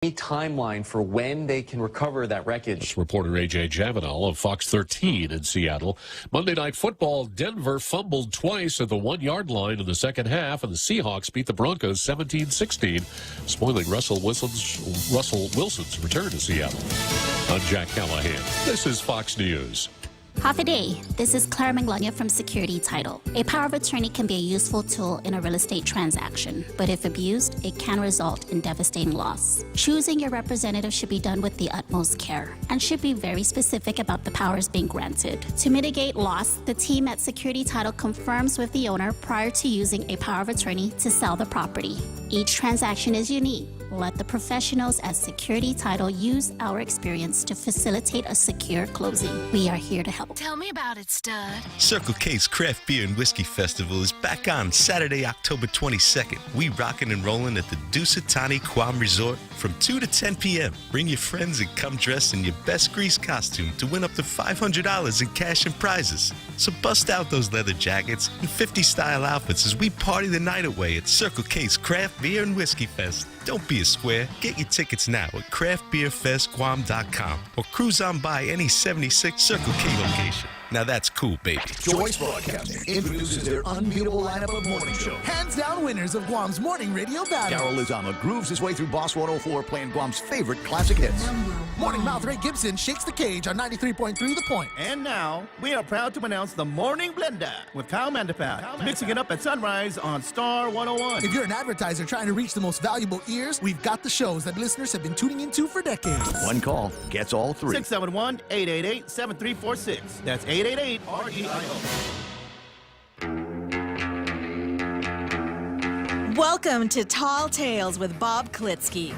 Any timeline for when they can recover that wreckage? That's reporter A.J. Javanel of Fox 13 in Seattle. Monday Night Football, Denver fumbled twice at the 1-yard line in the second half, and the Seahawks beat the Broncos 17-16, spoiling Russell Wilson's return to Seattle. I'm Jack Callahan. This is Fox News. Half a day. This is Claire Manglona from Security Title. A power of attorney can be a useful tool in a real estate transaction, but if abused, it can result in devastating loss. Choosing your representative should be done with the utmost care and should be very specific about the powers being granted. To mitigate loss, the team at Security Title confirms with the owner prior to using a power of attorney to sell the property. Each transaction is unique. Let the professionals at Security Title use our experience to facilitate a secure closing. We are here to help. Tell me about it, stud. Circle K's Craft Beer and Whiskey Festival is back on Saturday, October 22nd. We rockin' and rollin' at the Dusatani Guam Resort from 2 to 10 p.m. Bring your friends and come dressed in your best grease costume to win up to $500 in cash and prizes. So bust out those leather jackets and 50-style outfits as we party the night away at Circle K's Craft Beer and Whiskey Fest. Don't be a square. Get your tickets now at craftbeerfestguam.com or cruise on by any 76 Circle K location. Now that's cool, baby. Choice Broadcasting introduces their unbeatable lineup of morning show. Hands down winners of Guam's morning radio battle. Daryl Lizama grooves his way through Boss 104 playing Guam's favorite classic hits. Morning mouth Ray Gibson shakes the cage on 93.3 The Point. And now, we are proud to announce the Morning Blender with Kyle Mandapat, mixing it up at sunrise on Star 101. If you're an advertiser trying to reach the most valuable ears, we've got the shows that listeners have been tuning into for decades. One call gets all three. 671-888-7346. That's 888-REIO. Welcome to Tall Tales with Bob Klitzkie,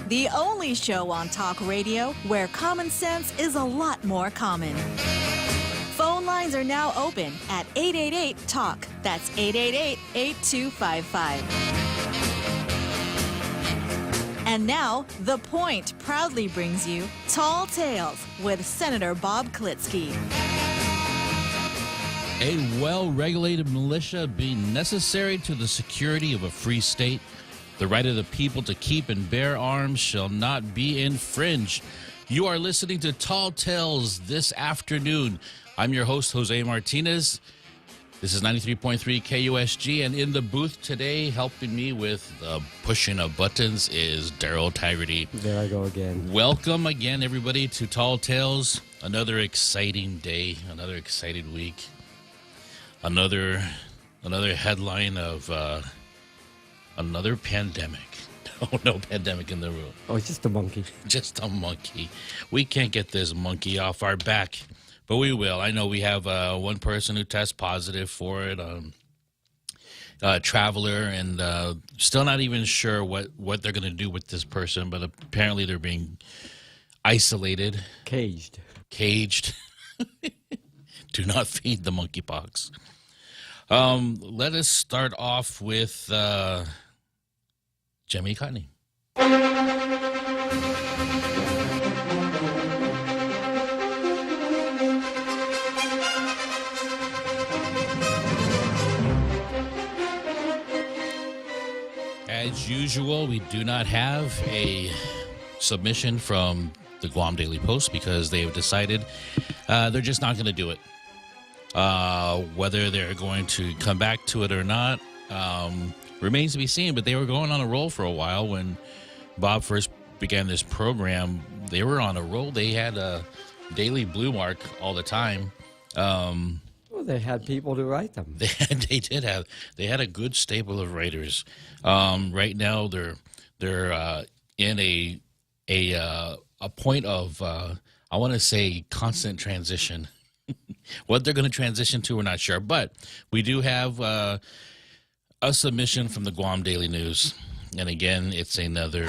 the only show on talk radio where common sense is a lot more common. Phone lines are now open at 888-TALK. That's 888-8255. And now, The Point proudly brings you Tall Tales with Senator Bob Klitzkie. A well-regulated militia being necessary to the security of a free state. The right of the people to keep and bear arms shall not be infringed. You are listening to Tall Tales this afternoon. I'm your host, Jose Martinez. This is 93.3 KUSG, and in the booth today, helping me with pushing of buttons is Daryl Taggerty. There I go again. Welcome again, everybody, to Tall Tales. Another exciting day, another exciting week. Another headline of another pandemic. No pandemic in the room. Oh, it's just a monkey. Just a monkey. We can't get this monkey off our back, but we will. I know we have one person who tests positive for it, traveler, and still not even sure what they're going to do with this person, but apparently they're being isolated. Caged. Do not feed the monkeypox. Let us start off with Jimmy Cotney. As usual, we do not have a submission from the Guam Daily Post because they have decided they're just not going to do it. Whether they're going to come back to it or not remains to be seen, but they were going on a roll for a while. When Bob first began this program, they were on a roll. They had a daily blue mark all the time. Well, they had people to write them. They had a good stable of writers. Right now, they're in a point of I want to say constant transition. What they're going to transition to, we're not sure. But we do have a submission from the Guam Daily News. And again, it's another...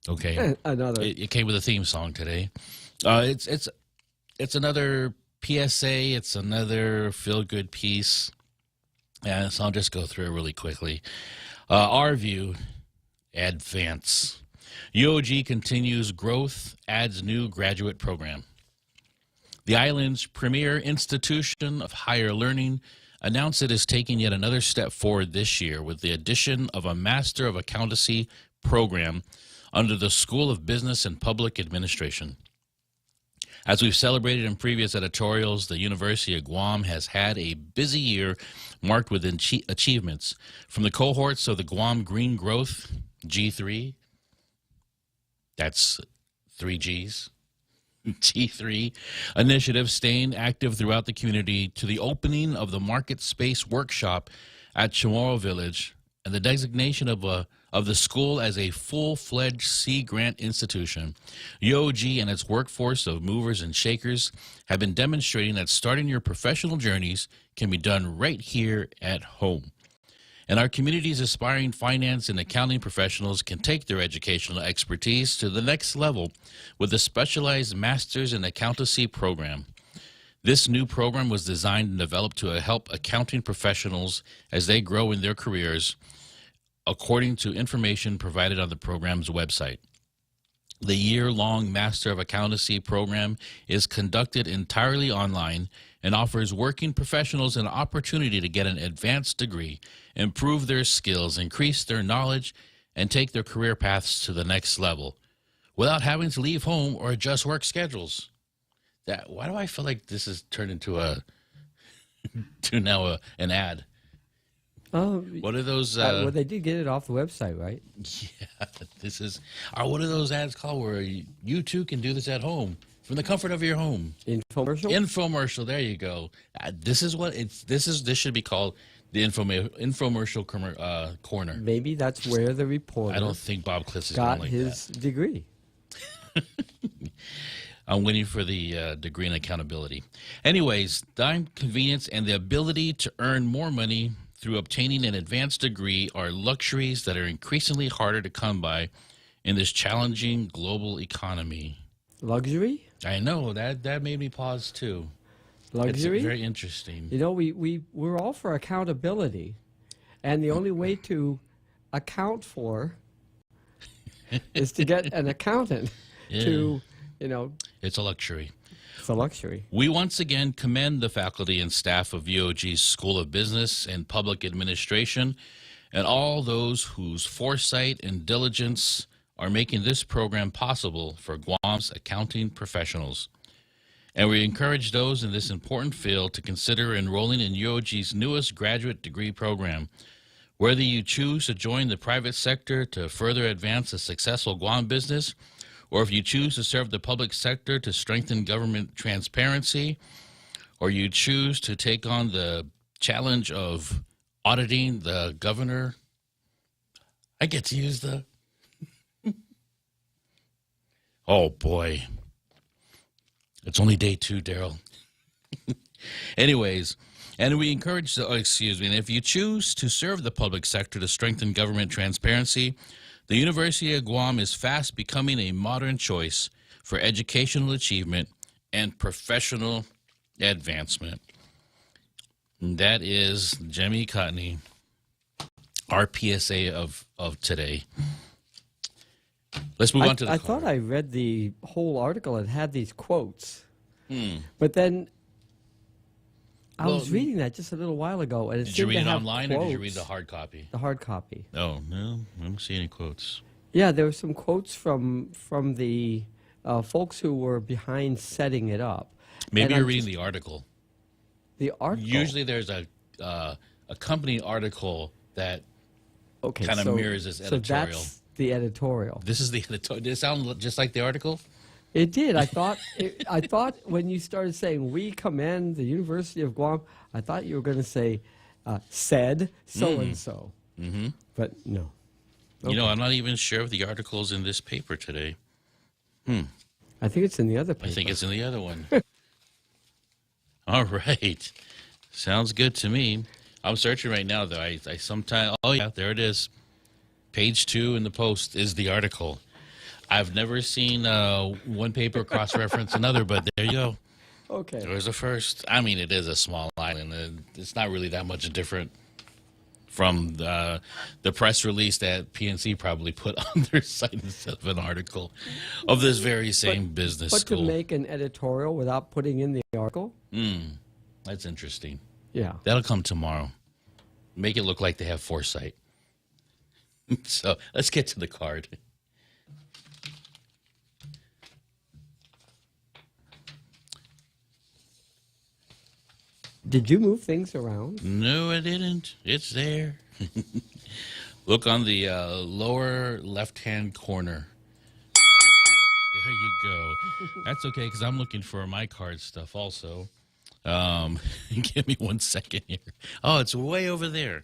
okay. Another. It came with a theme song today. It's another PSA. It's another feel-good piece. And so I'll just go through it really quickly. Our view, advance. UOG continues growth, adds new graduate program. The island's premier institution of higher learning announced it is taking yet another step forward this year with the addition of a Master of Accountancy program under the School of Business and Public Administration. As we've celebrated in previous editorials, the University of Guam has had a busy year marked with achievements. From the cohorts of the Guam Green Growth, G3, that's 3 Gs, G3 initiative staying active throughout the community, to the opening of the Market Space Workshop at Chamorro Village and the designation of the school as a full-fledged Sea Grant institution. UOG and its workforce of movers and shakers have been demonstrating that starting your professional journeys can be done right here at home. And our community's aspiring finance and accounting professionals can take their educational expertise to the next level with the specialized Masters in Accountancy program. This new program was designed and developed to help accounting professionals as they grow in their careers, according to information provided on the program's website. The year-long Master of Accountancy program is conducted entirely online and offers working professionals an opportunity to get an advanced degree, improve their skills, increase their knowledge, and take their career paths to the next level without having to leave home or adjust work schedules. Why do I feel like this has turned into an ad? What are those? Well, they did get it off the website, right? Yeah, this is. What are those ads called where you too can do this at home from the comfort of your home? Infomercial. Infomercial. There you go. This is what it's. This should be called the infomercial corner. Maybe that's where the reporter. I don't think Bob Klitzkie got like his degree. I'm waiting for the degree in accountability. Anyways, time, convenience, and the ability to earn more money through obtaining an advanced degree are luxuries that are increasingly harder to come by in this challenging global economy. Luxury? I know, that made me pause too. Luxury? It's very interesting. You know, we're all for accountability, and the only way to account for is to get an accountant to, you know. It's a luxury. It's a luxury. We once again commend the faculty and staff of UOG's School of Business and Public Administration and all those whose foresight and diligence are making this program possible for Guam's accounting professionals. And we encourage those in this important field to consider enrolling in UOG's newest graduate degree program. Whether you choose to join the private sector to further advance a successful Guam business, or if you choose to serve the public sector to strengthen government transparency, or you choose to take on the challenge of auditing the governor, I get to use the... Oh, boy. It's only day 2, Daryl. Anyways, and we encourage and if you choose to serve the public sector to strengthen government transparency, the University of Guam is fast becoming a modern choice for educational achievement and professional advancement. And that is Jemmy Cotney, our PSA of today. Let's move on to the I thought I read the whole article. It had these quotes. But then I was reading that just a little while ago. And did you read it online or did you read the hard copy? The hard copy. Oh, no. I don't see any quotes. Yeah, there were some quotes from the folks who were behind setting it up. Maybe you're reading the article. The article? Usually there's a company article that kind of mirrors this editorial. So that's the editorial. This is the editorial. Did it sound just like the article? It did. I thought when you started saying we commend the University of Guam, I thought you were going to say said so and so. But no. Okay. You know, I'm not even sure if the article's in this paper today. I think it's in the other paper. I think it's in the other one. All right. Sounds good to me. I'm searching right now, though. I sometimes... Oh, yeah, there it is. Page 2 in the Post is the article. I've never seen one paper cross-reference another, but there you go. Okay. There's a first. I mean, it is a small island. It's not really that much different from the press release that PNC probably put on their site instead of an article of this very same business school. But to make an editorial without putting in the article? That's interesting. Yeah. That'll come tomorrow. Make it look like they have foresight. So let's get to the card. Did you move things around? No, I didn't. It's there. Look on the lower left-hand corner. There you go. That's okay, because I'm looking for my card stuff also. Give me 1 second here. Oh, it's way over there.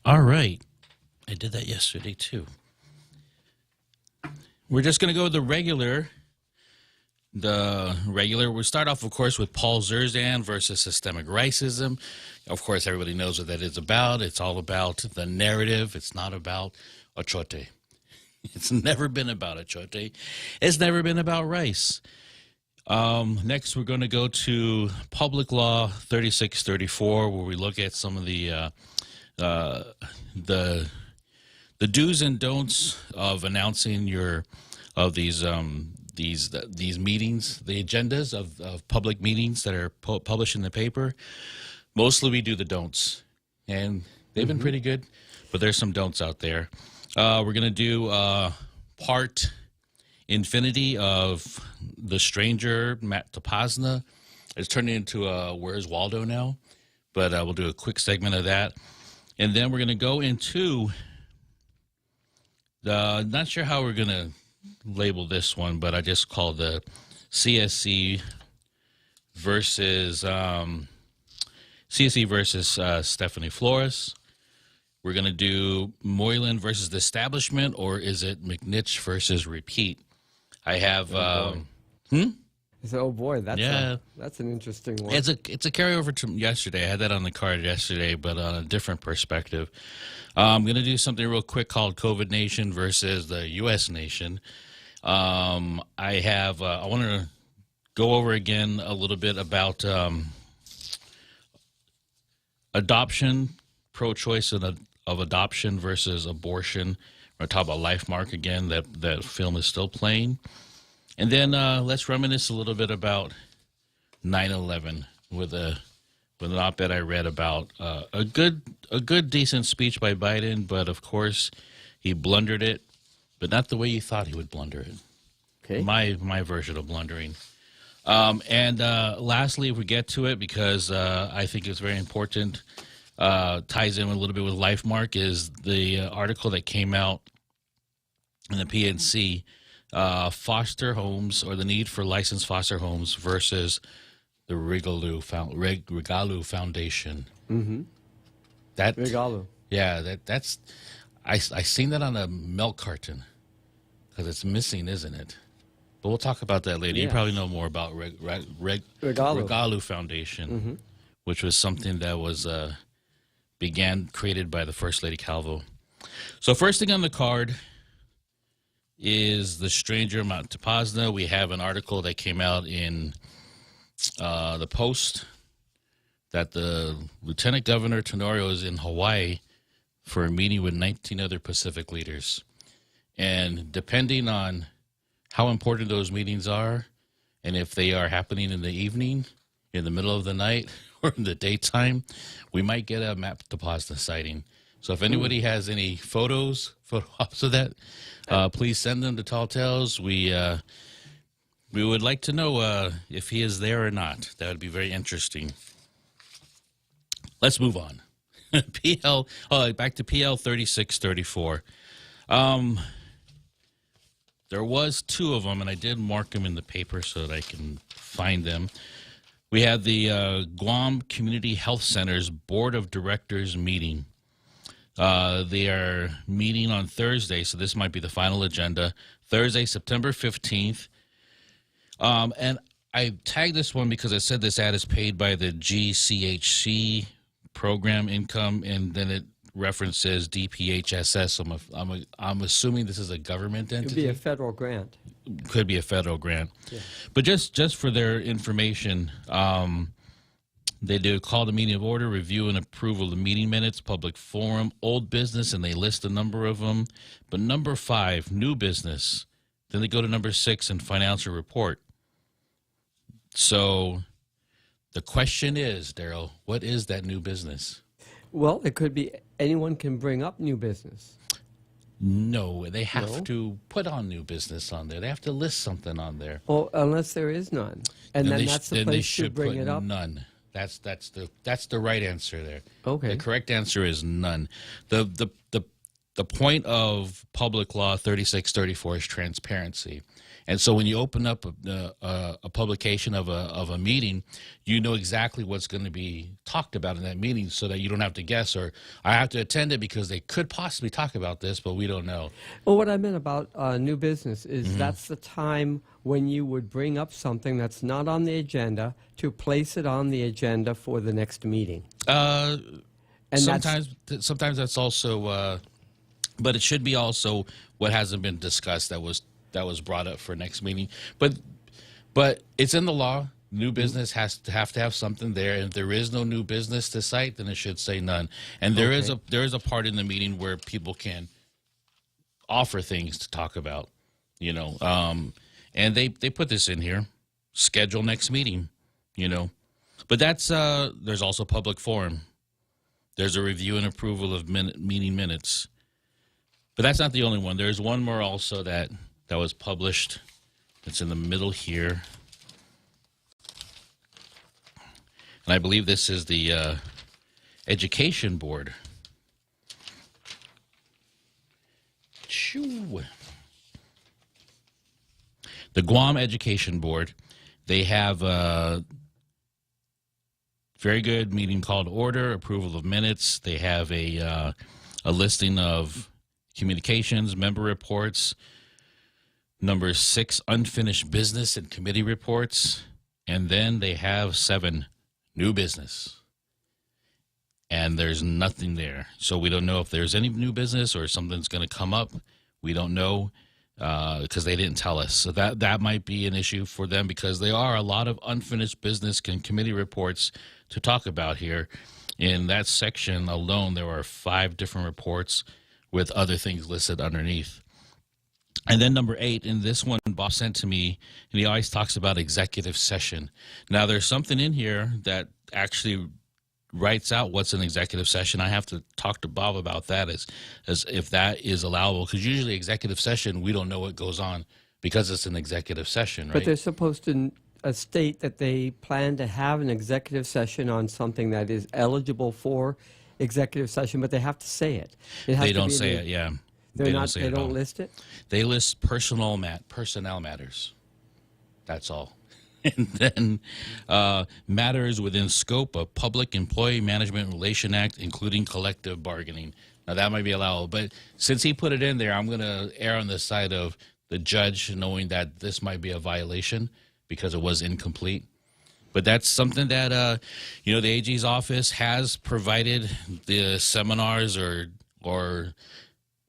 All right. I did that yesterday, too. We're just going to go with the regular. We'll start off, of course, with Paul Zerzan versus systemic racism. Of course, everybody knows what that is about. It's all about the narrative. It's not about Ochote. It's never been about Ochote. It's never been about rice. Next, we're going to go to Public Law 3634, where we look at some of the do's and don'ts of announcing these meetings, the agendas of public meetings that are published in the paper. Mostly we do the don'ts, and they've been pretty good, but there's some don'ts out there. We're going to do part infinity of The Stranger, Matt Topazna. It's turning into Where's Waldo now, but we'll do a quick segment of that. And then we're going to go into not sure how we're going to label this one, but I just call the CSC versus Stephanie Flores. We're going to do Moylan versus the establishment, or is it McNitch versus Repeat? I have Oh boy, that's an interesting one. It's a carryover to yesterday. I had that on the card yesterday, but on a different perspective. I'm going to do something real quick called COVID Nation versus the U.S. Nation. I want to go over again a little bit about adoption, pro-choice of adoption versus abortion. We're going to talk about LifeMark again. That film is still playing. And then let's reminisce a little bit about 9/11 with an op-ed I read about a good, decent speech by Biden, but of course he blundered it, but not the way you thought he would blunder it. Okay, my version of blundering. And lastly, if we get to it, because I think it's very important, ties in a little bit with LifeMark, is the article that came out in the PNC. Foster homes, or the need for licensed foster homes versus the Regalu Foundation. Mm-hmm. That Regalu. Yeah, that's I seen that on a milk carton because it's missing, isn't it? But we'll talk about that later. Yeah. You probably know more about Regalu Foundation, which was something that was created by the First Lady Calvo. So first thing on the card is The Stranger, Mount Topazna. We have an article that came out in the Post that the Lieutenant Governor Tenorio is in Hawaii for a meeting with 19 other Pacific leaders. And depending on how important those meetings are, and if they are happening in the evening, in the middle of the night, or in the daytime, we might get a Mount Topazna sighting. So if anybody has any photo ops of that, please send them to Tall Tales. We would like to know if he is there or not. That would be very interesting. Let's move on. Back to PL 3634. There was two of them, and I did mark them in the paper so that I can find them. We had the Guam Community Health Center's Board of Directors meeting. They are meeting on Thursday, so this might be the final agenda. Thursday, September 15th. And I tagged this one because I said this ad is paid by the GCHC program income, and then it references DPHSS. So I'm assuming this is a government entity. It could be a federal grant. Could be a federal grant. Yeah. But just for their information, They do call the meeting of order, review and approval of the meeting minutes, public forum, old business, and they list a number of them. But number 5, new business. Then they go to number 6 and financial report. So the question is, Daryl, what is that new business? Well, it could be anyone can bring up new business. No, they have to put on new business on there. They have to list something on there. Well, unless there is none, and then that's the place to bring it up. None. That's the right answer there. Okay. The correct answer is none. The point of Public Law 3634 is transparency. And so when you open up a publication of a meeting, you know exactly what's going to be talked about in that meeting so that you don't have to guess or I have to attend it because they could possibly talk about this, but we don't know. Well, what I meant about new business is that's the time when you would bring up something that's not on the agenda to place it on the agenda for the next meeting. And sometimes that's also, but it should be also what hasn't been discussed that was brought up for next meeting. But it's in the law. New business has to have something there. And if there is no new business to cite, then it should say none. And there is a part in the meeting where people can offer things to talk about, you know. And they put this in here. Schedule next meeting, you know. But that's there's also public forum. There's a review and approval of meeting minutes. But that's not the only one. There's one more also that was published. It's in the middle here. And I believe this is the Education Board. Shoo. The Guam Education Board, they have a very good meeting called order, approval of minutes. They have a listing of communications, member reports, number 6, unfinished business and committee reports, and then they have 7, new business. And there's nothing there. So we don't know if there's any new business or something's going to come up. We don't know because they didn't tell us. So that might be an issue for them because there are a lot of unfinished business and committee reports to talk about here. In that section alone, there are 5 different reports with other things listed underneath. And then number 8, in this one, Bob sent to me, and he always talks about executive session. Now, there's something in here that actually writes out what's an executive session. I have to talk to Bob about that as if that is allowable, because usually executive session, we don't know what goes on because it's an executive session, right? But they're supposed to state that they plan to have an executive session on something that is eligible for executive session, but they have to say it. They don't say it, yeah. They don't list it? They list personnel matters. That's all. And then matters within scope of Public Employee Management Relation Act, including collective bargaining. Now, that might be allowable. But since he put it in there, I'm going to err on the side of the judge knowing that this might be a violation because it was incomplete. But that's something that, you know, the AG's office has provided the seminars or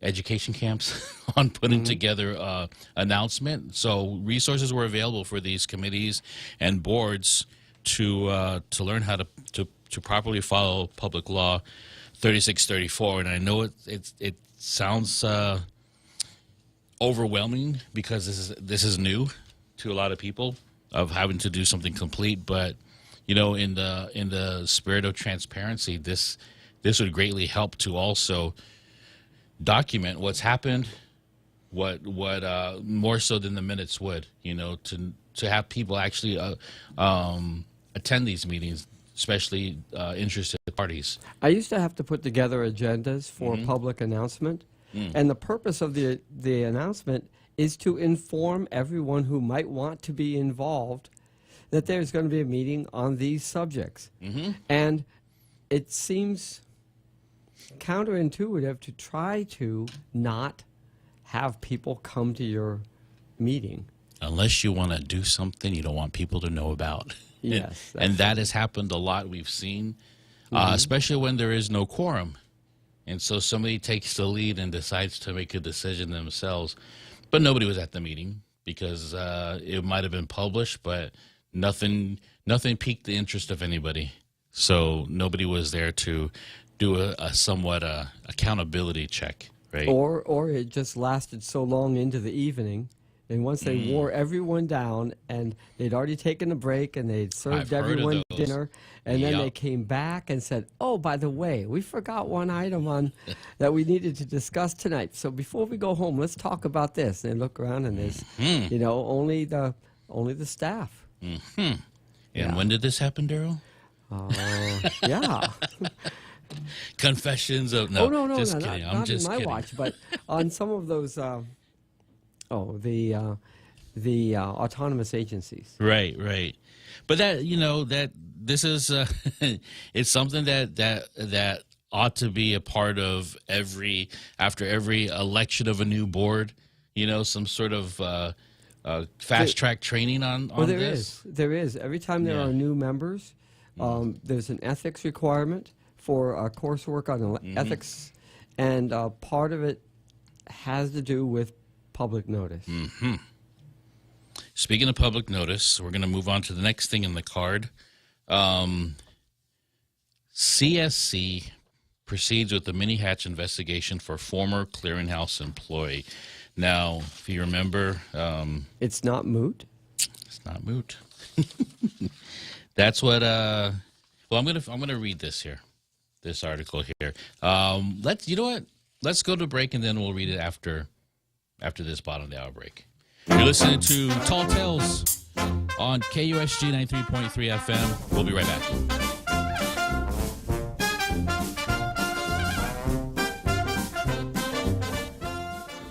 education camps on putting together announcement. So resources were available for these committees and boards to learn how to properly follow Public Law 3634. And I know it sounds overwhelming because this is new to a lot of people of having to do something complete, but you know, in the spirit of transparency, this would greatly help to also document what's happened, what more so than the minutes would, you know, to have people actually attend these meetings, especially interested parties. I used to have to put together agendas for public announcement, and the purpose of the announcement is to inform everyone who might want to be involved that there's going to be a meeting on these subjects. And it seems counterintuitive to try to not have people come to your meeting. Unless you want to do something you don't want people to know about. Yes. And that has happened a lot, we've seen, especially when there is no quorum. And so somebody takes the lead and decides to make a decision themselves. But nobody was at the meeting because it might have been published, but nothing piqued the interest of anybody. So nobody was there to do a somewhat accountability check, right? Or it just lasted so long into the evening. And once they wore everyone down, and they'd already taken a break, and they'd served everyone dinner, and then they came back and said, "Oh, by the way, we forgot one item on that we needed to discuss tonight. So before we go home, let's talk about this." And they look around, and there's, only the staff. Mm-hmm. And when did this happen, Daryl? Yeah. Confessions of no. No, just kidding. not just in my kidding. watch, but on some of those. The autonomous agencies. Right. But that this is it's something that ought to be a part of after every election of a new board. Some sort of fast track training on this. There is. Every time there are new members, there's an ethics requirement for coursework on ethics, and part of it has to do with public notice. Mm-hmm. Speaking of public notice, we're going to move on to the next thing in the card. CSC proceeds with the mini hatch investigation for former clearinghouse employee. Now, if you remember, it's not moot. It's not moot. That's what. Well, I'm gonna read this article here. You know what? Let's go to break, and then we'll read it after this bottom of the hour break. You're listening to Tall Tales on KUSG 93.3 FM. We'll be right back.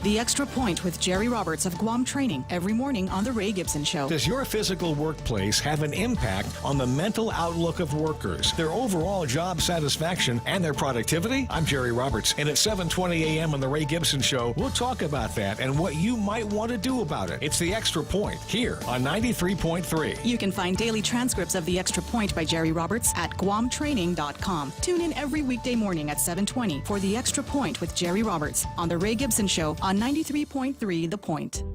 The Extra Point with Jerry Roberts of Guam Training every morning on The Ray Gibson Show. Does your physical workplace have an impact on the mental outlook of workers, their overall job satisfaction, and their productivity? I'm Jerry Roberts, and at 7:20 a.m. on The Ray Gibson Show, we'll talk about that and what you might want to do about it. It's The Extra Point here on 93.3. You can find daily transcripts of The Extra Point by Jerry Roberts at guamtraining.com. Tune in every weekday morning at 7:20 for The Extra Point with Jerry Roberts on The Ray Gibson Show on 93.3 The Point.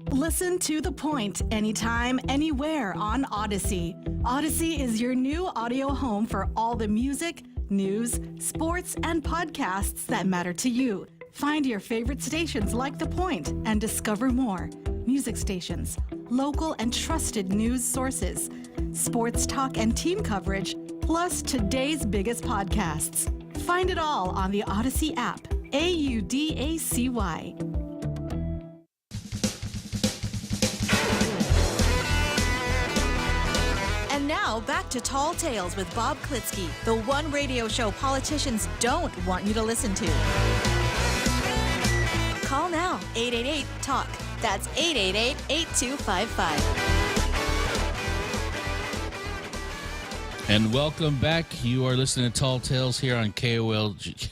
Listen to The Point anytime, anywhere on Odyssey. Odyssey is your new audio home for all the music, news, sports, and podcasts that matter to you. Find your favorite stations like The Point and discover more. Music stations, local and trusted news sources, sports talk and team coverage, plus today's biggest podcasts. Find it all on the Odyssey app. AUDACY. And now back to Tall Tales with Bob Klitzkie, the one radio show politicians don't want you to listen to. Call now, 888-TALK. That's 888-8255. And welcome back. You are listening to Tall Tales here on KUSG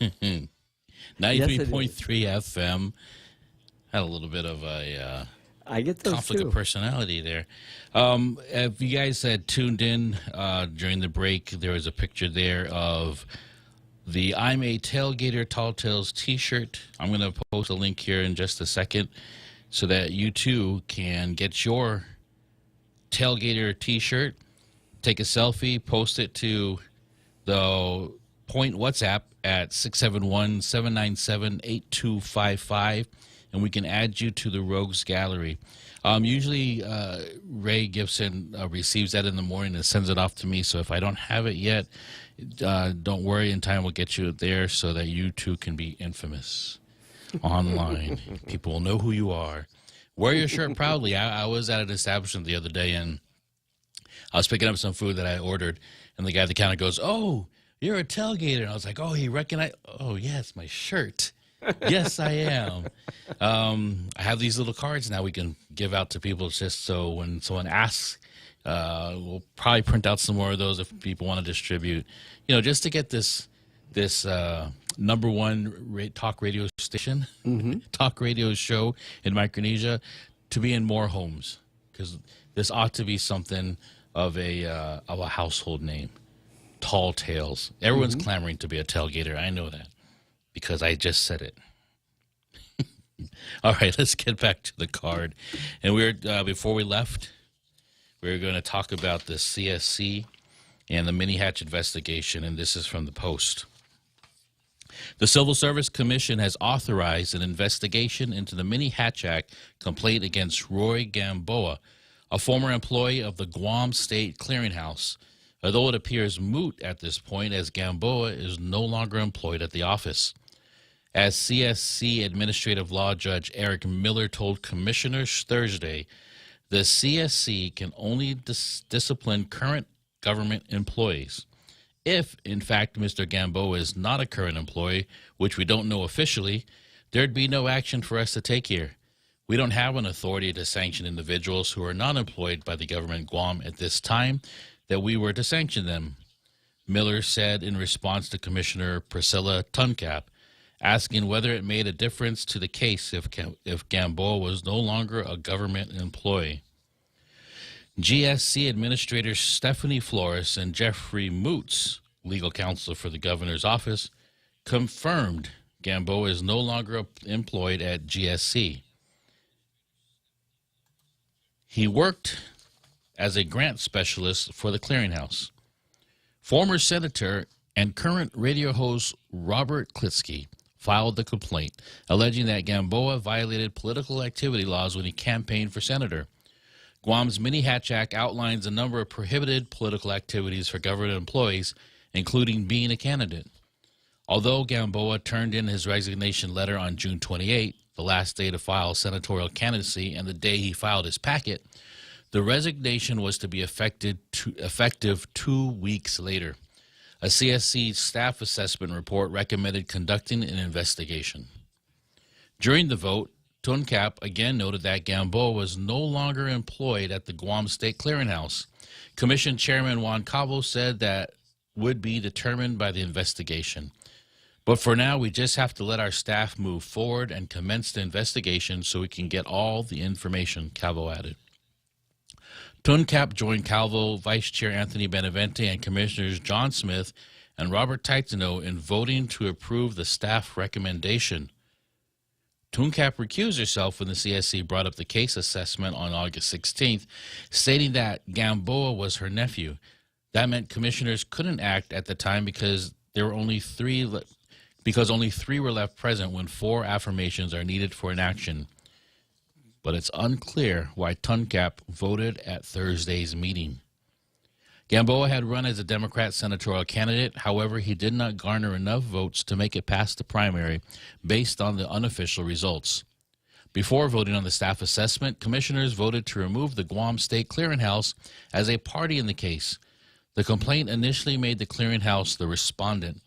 93.3 FM. Had a little bit of a I get those conflict of personality there. If you guys had tuned in during the break, there was a picture there of the I'm a Tailgater Tall Tales t-shirt. I'm going to post a link here in just a second so that you too can get your Tailgater t-shirt, take a selfie, post it to the Point WhatsApp at 671-797-8255, and we can add you to the Rogues Gallery. Usually Ray Gibson receives that in the morning and sends it off to me, so if I don't have it yet, don't worry, in time we'll get you there so that you too can be infamous online. People will know who you are. Wear your shirt proudly. I was at an establishment the other day, and I was picking up some food that I ordered, and the guy at the counter goes, "Oh, you're a tailgater." And I was like, "Oh, he recognized? Oh, yeah, it's my shirt." Yes, I am. I have these little cards now we can give out to people just so when someone asks, we'll probably print out some more of those if people want to distribute. Just to get this number one talk radio station, talk radio show in Micronesia to be in more homes, because this ought to be something of a household name. Tall Tales. Everyone's clamoring to be a tailgater. I know that because I just said it. All right, let's get back to the card. And before we left, We're going to talk about the CSC and the mini hatch investigation, and this is from the Post. The Civil Service Commission has authorized an investigation into the Mini Hatch Act complaint against Roy Gamboa, a former employee of the Guam State Clearinghouse, although it appears moot at this point as Gamboa is no longer employed at the office. As CSC Administrative Law Judge Eric Miller told commissioners Thursday, the CSC can only discipline current government employees. If, in fact, Mr. Gamboa is not a current employee, which we don't know officially, there'd be no action for us to take here. We don't have an authority to sanction individuals who are not employed by the government Guam at this time that we were to sanction them, Miller said in response to Commissioner Priscilla Tuncap, asking whether it made a difference to the case if Gamboa was no longer a government employee. GSC Administrators Stephanie Flores and Jeffrey Moots, legal counsel for the governor's office, confirmed Gamboa is no longer employed at GSC. He worked as a grant specialist for the clearinghouse. Former Senator and current radio host Bob Klitzkie filed the complaint, alleging that Gamboa violated political activity laws when he campaigned for senator. Guam's Mini Hatch Act outlines a number of prohibited political activities for government employees, including being a candidate. Although Gamboa turned in his resignation letter on June 28, the last day to file senatorial candidacy and the day he filed his packet, the resignation was to be effective 2 weeks later. A CSC staff assessment report recommended conducting an investigation. During the vote, Tuncap again noted that Gamboa was no longer employed at the Guam State Clearinghouse. Commission Chairman Juan Cabo said that would be determined by the investigation. But for now, we just have to let our staff move forward and commence the investigation so we can get all the information, Cabo added. Tuncap joined Calvo, Vice Chair Anthony Benavente, and Commissioners John Smith and Robert Titano in voting to approve the staff recommendation. Tuncap recused herself when the CSC brought up the case assessment on August 16th, stating that Gamboa was her nephew. That meant commissioners couldn't act at the time because there were only three were left present when 4 affirmations are needed for an action. But it's unclear why Tuncap voted at Thursday's meeting. Gamboa had run as a Democrat senatorial candidate. However, he did not garner enough votes to make it past the primary based on the unofficial results. Before voting on the staff assessment, commissioners voted to remove the Guam State Clearinghouse as a party in the case. The complaint initially made the clearinghouse the respondent.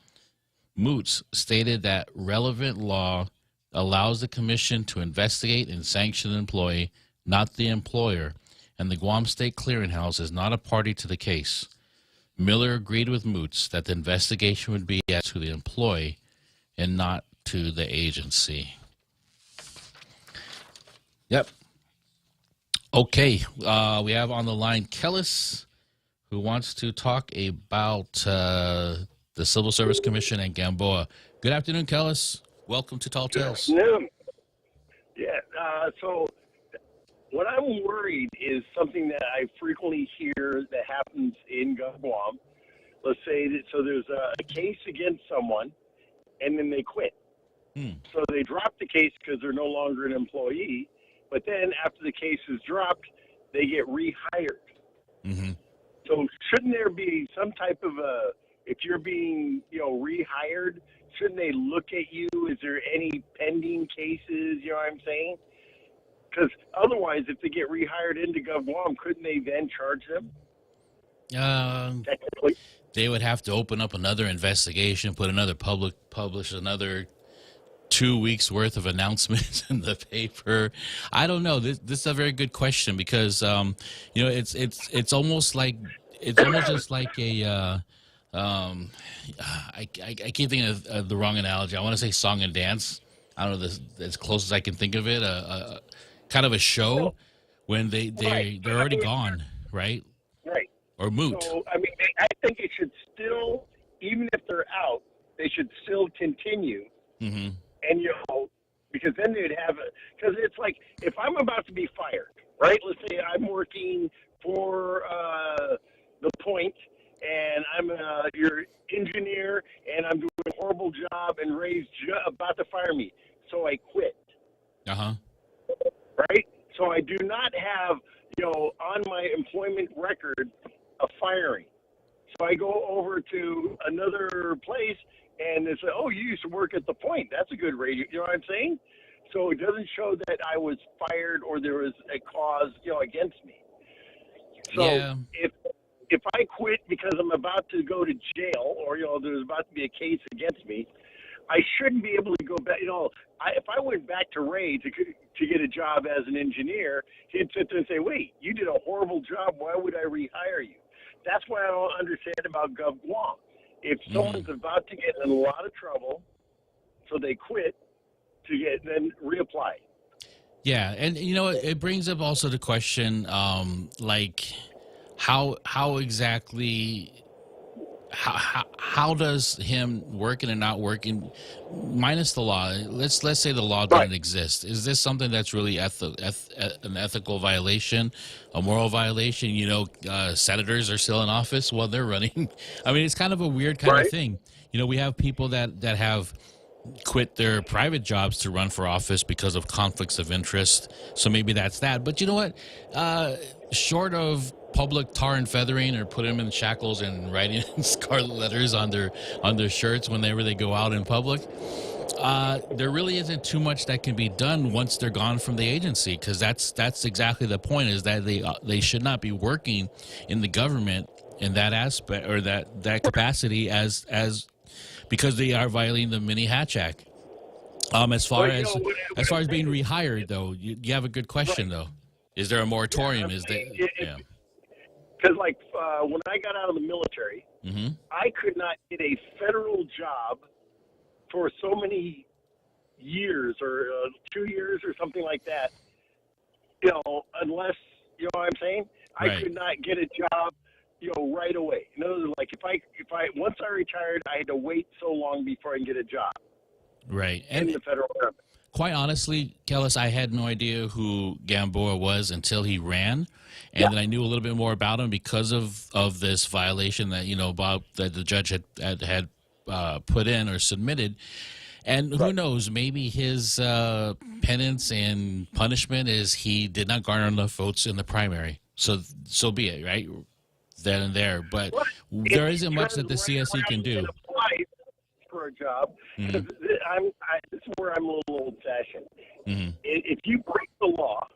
Moots stated that relevant law allows the commission to investigate and sanction an employee, not the employer, and the Guam State Clearinghouse is not a party to the case. Miller agreed with Moots that the investigation would be to the employee and not to the agency. Yep. Okay, we have on the line Kellis, who wants to talk about the Civil Service Commission and Gamboa. Good afternoon, Kellis. Welcome to Tall Tales. Good afternoon. Yeah, so what I'm worried is something that I frequently hear that happens in Guam. Let's say that, so there's a case against someone, and then they quit. So they drop the case because they're no longer an employee, but then after the case is dropped, they get rehired. Mm-hmm. So shouldn't there be some type of if you're being, rehired, shouldn't they look at you? Is there any pending cases? You know what I'm saying? Because otherwise, if they get rehired into GovGuam, couldn't they then charge them? Technically, they would have to open up another investigation, publish another 2 weeks worth of announcements in the paper. I don't know. This is a very good question because it's almost just like a. I keep thinking of the wrong analogy. I want to say song and dance. I don't know, as close as I can think of it. A kind of a show when they're already gone, right? Right. Or moot. So I think it should still, even if they're out, they should still continue. Mm-hmm. And because then they'd have because it's like if I'm about to be fired, right? Let's say I'm working for the Point, and I'm your engineer, and I'm doing a horrible job, and Ray's about to fire me, so I quit. Right? So I do not have, on my employment record a firing. So I go over to another place, and they say, "Oh, you used to work at the Point. That's a good radio." You know what I'm saying? So it doesn't show that I was fired or there was a cause, against me. So if I quit because I'm about to go to jail, or there's about to be a case against me, I shouldn't be able to go back. If I went back to Ray to get a job as an engineer, he'd sit there and say, "Wait, you did a horrible job. Why would I rehire you?" That's what I don't understand about Gov Guam. If someone's about to get in a lot of trouble, so they quit to then reapply. Yeah, and it brings up also the question, like how exactly. How does him working and not working, minus the law? Let's say the law doesn't exist. Is this something that's really an ethical violation, a moral violation? Senators are still in office while they're running. I mean, it's kind of a weird kind of thing. We have people that have quit their private jobs to run for office because of conflicts of interest. So maybe that's that. But you know what? Short of public tar and feathering or put them in shackles and writing scarlet letters on their shirts whenever they go out in public, there really isn't too much that can be done once they're gone from the agency, because that's exactly the point, is that they should not be working in the government in that aspect or that capacity as because they are violating the Mini Hatch Act. As far as being rehired, though, you have a good question though. Is there a moratorium? Because, when I got out of the military, I could not get a federal job for so many years or 2 years or something like that, unless, you know what I'm saying? Right. I could not get a job, right away. In other words, if I once I retired, I had to wait so long before I can get a job. Right. In the federal government. Quite honestly, Kellis, I had no idea who Gamboa was until he ran. And then I knew a little bit more about him because of this violation that, Bob, that the judge had put in or submitted. And who knows, maybe his penance and punishment is he did not garner enough votes in the primary. So be it, right? Then and there. But there isn't much that the CSE can do. For a job, because this is where I'm a little old-fashioned. If you break the law,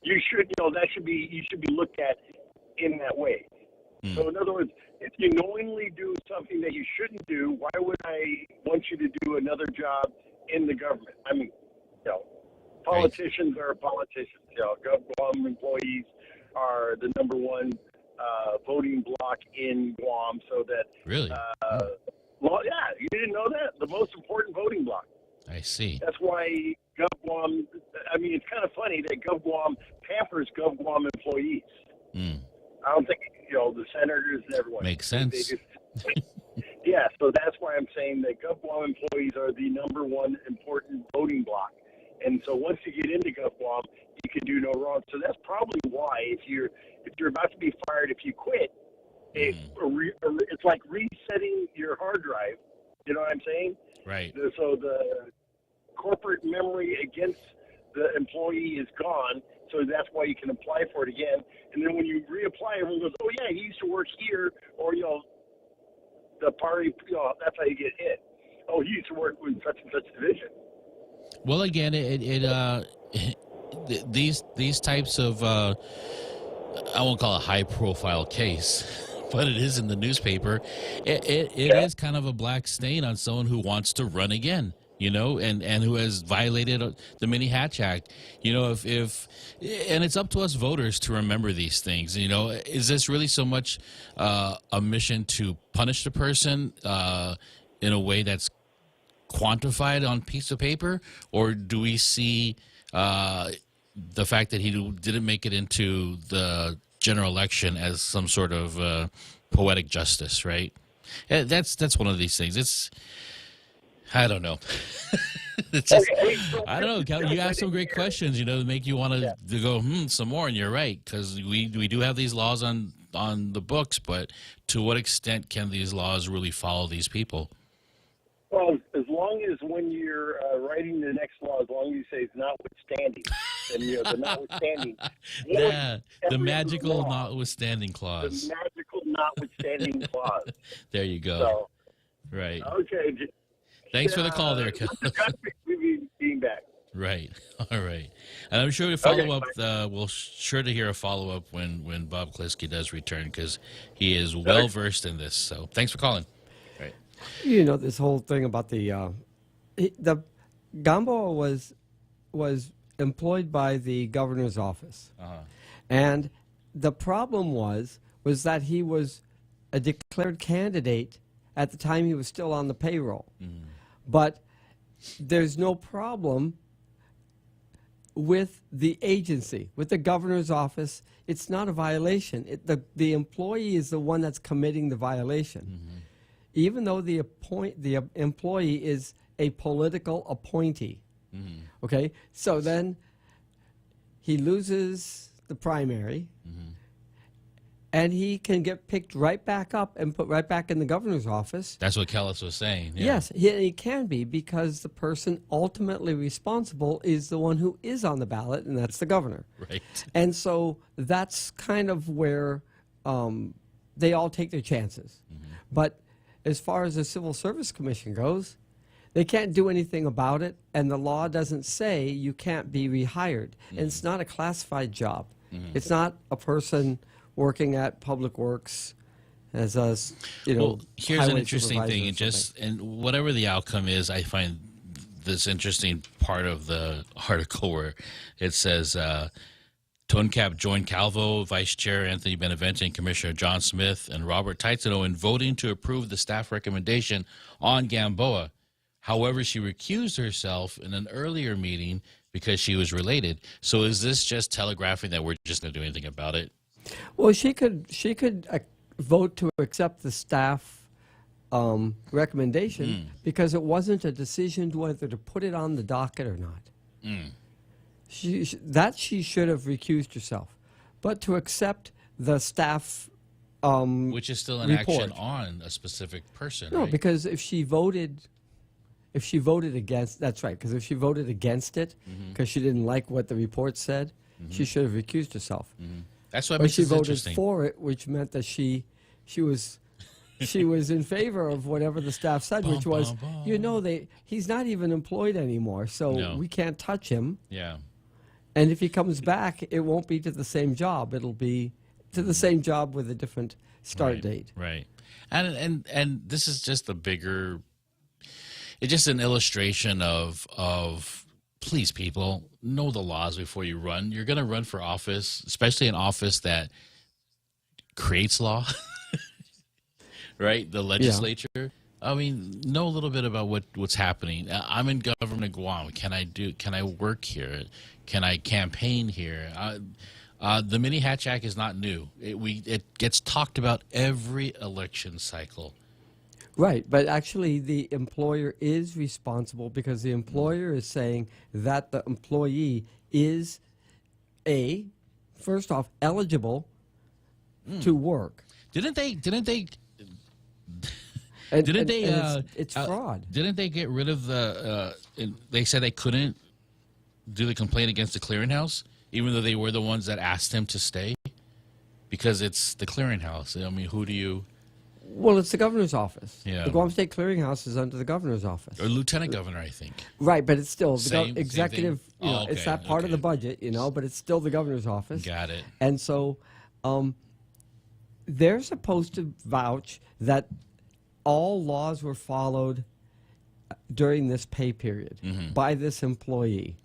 you should, you should be looked at in that way. So in other words, if you knowingly do something that you shouldn't do, why would I want you to do another job in the government? I mean, politicians are politicians. Guam employees are the number one voting block in Guam, so that really, you didn't know that? The most important voting block. I see. That's why Gov Guam. I mean, it's kind of funny that Gov Guam pampers Gov Guam employees. I don't think the senators and everyone makes sense. So that's why I'm saying that Gov Guam employees are the number one important voting block. And so once you get into Gov Guam, you can do no wrong. So that's probably why if you're about to be fired, if you quit, it's like resetting your hard drive. You know what I'm saying? Right. So the corporate memory against the employee is gone. So that's why you can apply for it again. And then when you reapply, everyone goes, "Oh yeah, he used to work here," or the party. That's how you get hit. "Oh, he used to work with such and such division." Well, again, these types of I won't call it a high-profile case, but it is in the newspaper. It is kind of a black stain on someone who wants to run again, and who has violated the Mini Hatch Act. And it's up to us voters to remember these things. Is this really so much a mission to punish the person in a way that's quantified on piece of paper, or do we see the fact that he didn't make it into the general election as some sort of poetic justice, right? That's one of these things. I don't know. It's just, I don't know. You ask some great questions, to make you want to go some more. And you're right, because we do have these laws on the books, but to what extent can these laws really follow these people? Well, as long as when you're writing the next law, as long as you say it's notwithstanding, and the notwithstanding, the magical notwithstanding clause. The magical notwithstanding clause. There you go. So, right. Okay. Thanks for the call there, Kel. Being back. Right. All right. And I'm sure to follow up. We'll sure to hear a follow up when Bob Klitzkie does return, because he is well versed in this. So thanks for calling. Right. This whole thing about the Gamboa was employed by the governor's office, and the problem was that he was a declared candidate at the time he was still on the payroll. But there's no problem with the agency, with the governor's office. It's not a violation. The employee is the one that's committing the violation, even though the employee is a political appointee. Okay, so then he loses the primary, and he can get picked right back up and put right back in the governor's office. That's what Kellis was saying. Yeah. Yes, he can be, because the person ultimately responsible is the one who is on the ballot, and that's the governor. Right. And so that's kind of where they all take their chances. But as far as the Civil Service Commission goes, they can't do anything about it, and the law doesn't say you can't be rehired. And it's not a classified job. It's not a person working at Public Works as a, Well, here's an interesting supervisor thing, and whatever the outcome is, I find this interesting part of the article where it says TONCAP joined Calvo, Vice Chair Anthony Benavente, and Commissioner John Smith and Robert Titano in voting to approve the staff recommendation on Gamboa. However, she recused herself in an earlier meeting because she was related. So is this just telegraphing that we're just going to do anything about it? Well, she could vote to accept the staff recommendation because it wasn't a decision whether to put it on the docket or not. She should have recused herself, but to accept the staff which is still an report. action on a specific person. No, right? because if she voted against, that's right. Because if she voted against it because she didn't like what the report said, she should have recused herself. That's what But makes she it voted interesting. for it, which meant that she was in favor of whatever the staff said, which was, he's not even employed anymore, so we can't touch him. Yeah. And if he comes back, it won't be to the same job. It'll be to the same job with a different start date. Right. And this is just a bigger. It's just an illustration of please, people, know the laws before you run. You're going to run for office, especially an office that creates law, right? The legislature. I mean, know a little bit about what's happening. I'm in government of Guam. Can I work here? Can I campaign here? The Mini Hatch Act is not new. It gets talked about every election cycle. Right, but actually the employer is responsible because the employer is saying that the employee is first off, eligible to work. Didn't they? It's fraud. Didn't they get rid of the? They said they couldn't do the complaint against the clearinghouse, even though they were the ones that asked him to stay, because it's the clearinghouse. I mean, who do you? Well, it's the governor's office. Yeah. The Guam State Clearinghouse is under the governor's office. Or lieutenant governor, I think. Right, but it's still the Same executive. thing? It's not part of the budget, but it's still the governor's office. Got it. And so, they're supposed to vouch that all laws were followed during this pay period by this employee.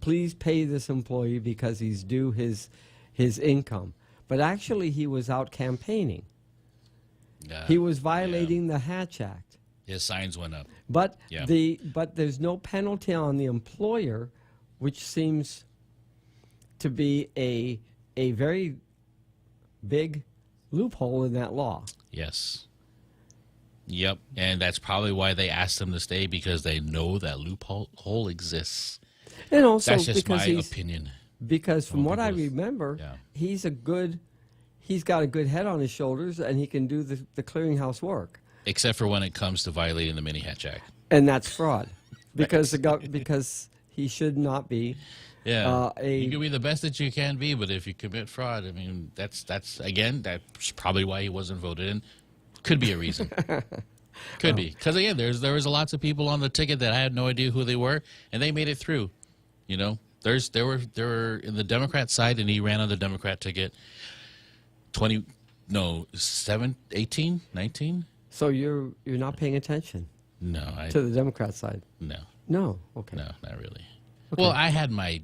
Please pay this employee because he's due his income. But actually, he was out campaigning. He was violating the Hatch Act. His signs went up. But there's no penalty on the employer, which seems to be a very big loophole in that law. Yes. Yep, and that's probably why they asked him to stay, because they know that loophole exists. And also that's just because my opinion. Because from what I remember, yeah. he's got a good head on his shoulders, and he can do the clearinghouse work. Except for when it comes to violating the Mini Hatch Act. And that's fraud, because because he should not be. Yeah, you can be the best that you can be, but if you commit fraud, I mean, that's probably why he wasn't voted in. Could be a reason. Could be, because again, there was lots of people on the ticket that I had no idea who they were, and they made it through. You know, there were in the Democrat side, and he ran on the Democrat ticket. 18, 19. So you're not paying attention. No, to the Democrat side. No, okay. No, not really. Okay. Well, I have my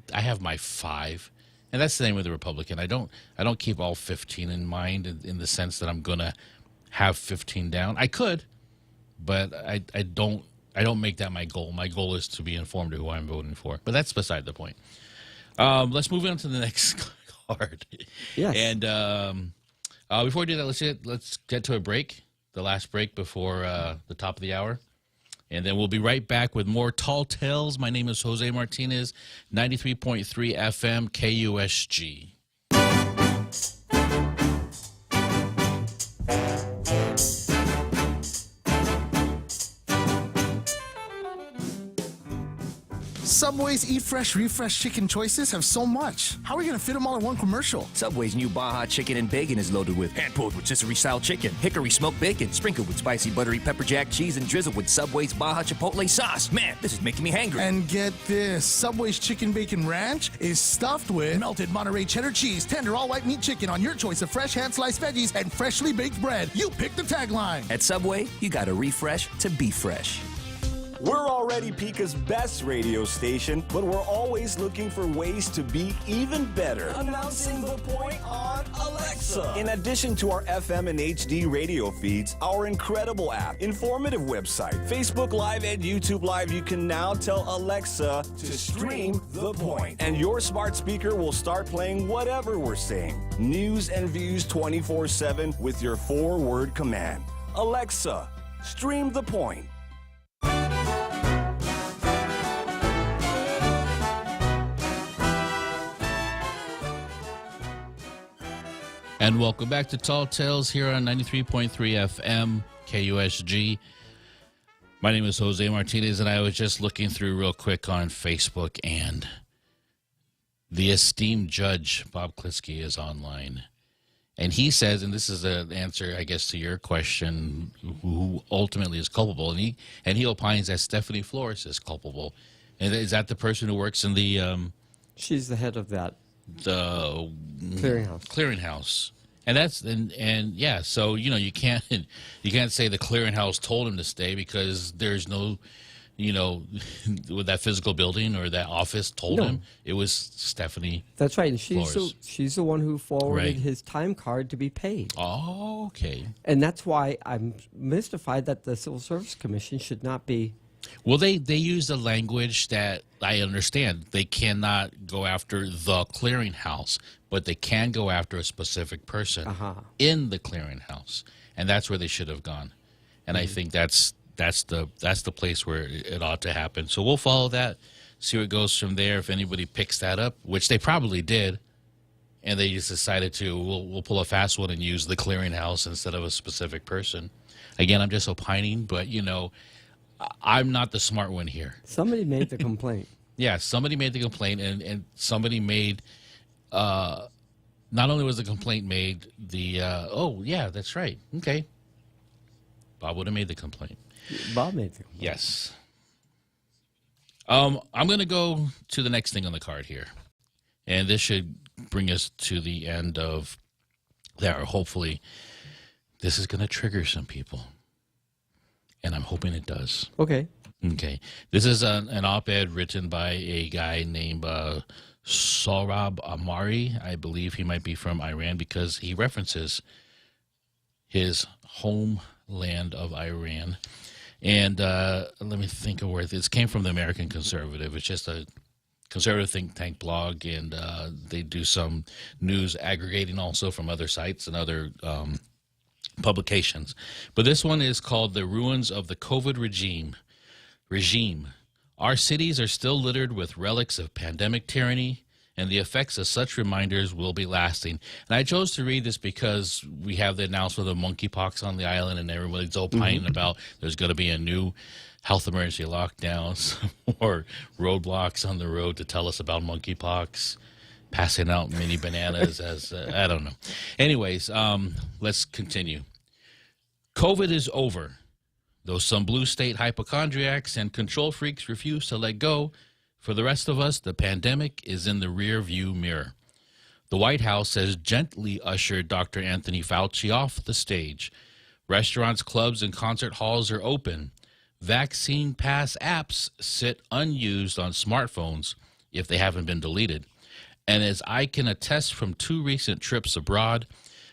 5, and that's the same with the Republican. I don't keep all 15 in mind in the sense that I'm gonna have 15 down. I could, but I don't make that my goal. My goal is to be informed of who I'm voting for. But that's beside the point. Let's move on to the next card. Yes. And before we do that, let's get to a break. The last break before the top of the hour. And then we'll be right back with more Tall Tales. My name is Jose Martinez, 93.3 FM, KUSG. Subway's Eat Fresh, Refresh chicken choices have so much. How are we going to fit them all in one commercial? Subway's new Baja Chicken and Bacon is loaded with hand-pulled rotisserie-style chicken, hickory smoked bacon, sprinkled with spicy buttery pepper jack cheese, and drizzled with Subway's Baja Chipotle sauce. Man, this is making me hangry. And get this, Subway's Chicken Bacon Ranch is stuffed with melted Monterey cheddar cheese, tender all-white meat chicken on your choice of fresh hand-sliced veggies and freshly baked bread. You pick the tagline. At Subway, you gotta refresh to be fresh. We're already Pica's best radio station, but we're always looking for ways to be even better. Announcing the point on Alexa. In addition to our FM and HD radio feeds, our incredible app, informative website, Facebook Live, and YouTube Live, you can now tell Alexa to stream The Point. And your smart speaker will start playing whatever we're saying. News and views 24/7 with your 4-word command. Alexa, stream The Point. And welcome back to Tall Tales here on 93.3 FM, KUSG. My name is Jose Martinez, and I was just looking through real quick on Facebook, and the esteemed judge, Bob Klitzkie, is online. And he says, and this is an answer, I guess, to your question, who ultimately is culpable. And he opines that Stephanie Flores is culpable. And is that the person who works in the... She's the head of that. The clearinghouse. And yeah, so you can't say the clearinghouse told him to stay, because there's no, with that physical building or that office told him. It was Stephanie. That's right, and she's the one who forwarded Right. his time card to be paid. Oh, okay. And that's why I'm mystified that the Civil Service Commission should not be. Well, they use the language that I understand. They cannot go after the clearinghouse, but they can go after a specific person in the clearinghouse, and that's where they should have gone. And I think that's the place where it ought to happen. So we'll follow that, see what goes from there. If anybody picks that up, which they probably did, and they just decided to, we'll pull a fast one and use the clearinghouse instead of a specific person. Again, I'm just opining, but I'm not the smart one here. Somebody made the complaint. Yeah, somebody made the complaint, and somebody made, not only was the complaint made, oh, yeah, that's right. Okay. Bob would have made the complaint. Bob made the complaint. Yes. I'm going to go to the next thing on the card here. And this should bring us to the end of there. Hopefully, this is going to trigger some people. And I'm hoping it does. Okay. Okay. This is an op-ed written by a guy named Sohrab Amari. I believe he might be from Iran, because he references his homeland of Iran. And let me think of where this came from. The American Conservative. It's just a conservative think tank blog, and they do some news aggregating also from other sites and other publications. But this one is called The Ruins of the COVID Regime. Our cities are still littered with relics of pandemic tyranny, and the effects of such reminders will be lasting. And I chose to read this because we have the announcement of monkeypox on the island, and everybody's opining about there's going to be a new health emergency lockdowns or roadblocks on the road to tell us about monkeypox, passing out mini bananas as, I don't know. Anyways, let's continue. COVID is over. Though some blue state hypochondriacs and control freaks refuse to let go, for the rest of us, the pandemic is in the rear view mirror. The White House has gently ushered Dr. Anthony Fauci off the stage. Restaurants, clubs, and concert halls are open. Vaccine pass apps sit unused on smartphones if they haven't been deleted. And as I can attest from 2 recent trips abroad,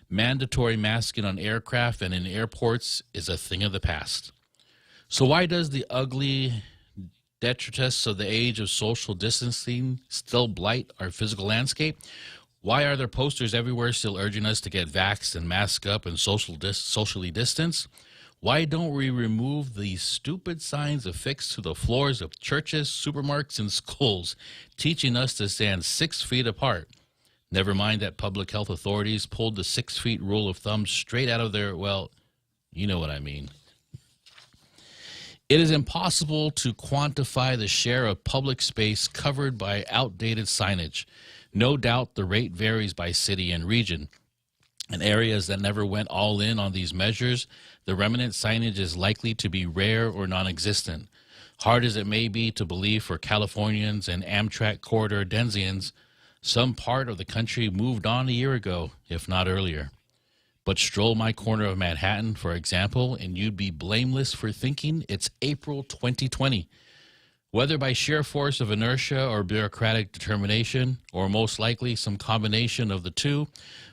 mandatory masking on aircraft and in airports is a thing of the past. So why does the ugly detritus of the age of social distancing still blight our physical landscape? Why are there posters everywhere still urging us to get vaxxed and mask up and socially distance? Why don't we remove these stupid signs affixed to the floors of churches, supermarkets, and schools, teaching us to stand 6 feet apart? Never mind that public health authorities pulled the 6 feet rule of thumb straight out of their, well, you know what I mean. It is impossible to quantify the share of public space covered by outdated signage. No doubt the rate varies by city and region. In areas that never went all in on these measures, the remnant signage is likely to be rare or non-existent. Hard as it may be to believe for Californians and Amtrak corridor denzians, some part of the country moved on a year ago, if not earlier. But stroll my corner of Manhattan, for example, and you'd be blameless for thinking it's April 2020. Whether by sheer force of inertia or bureaucratic determination, or most likely some combination of the two,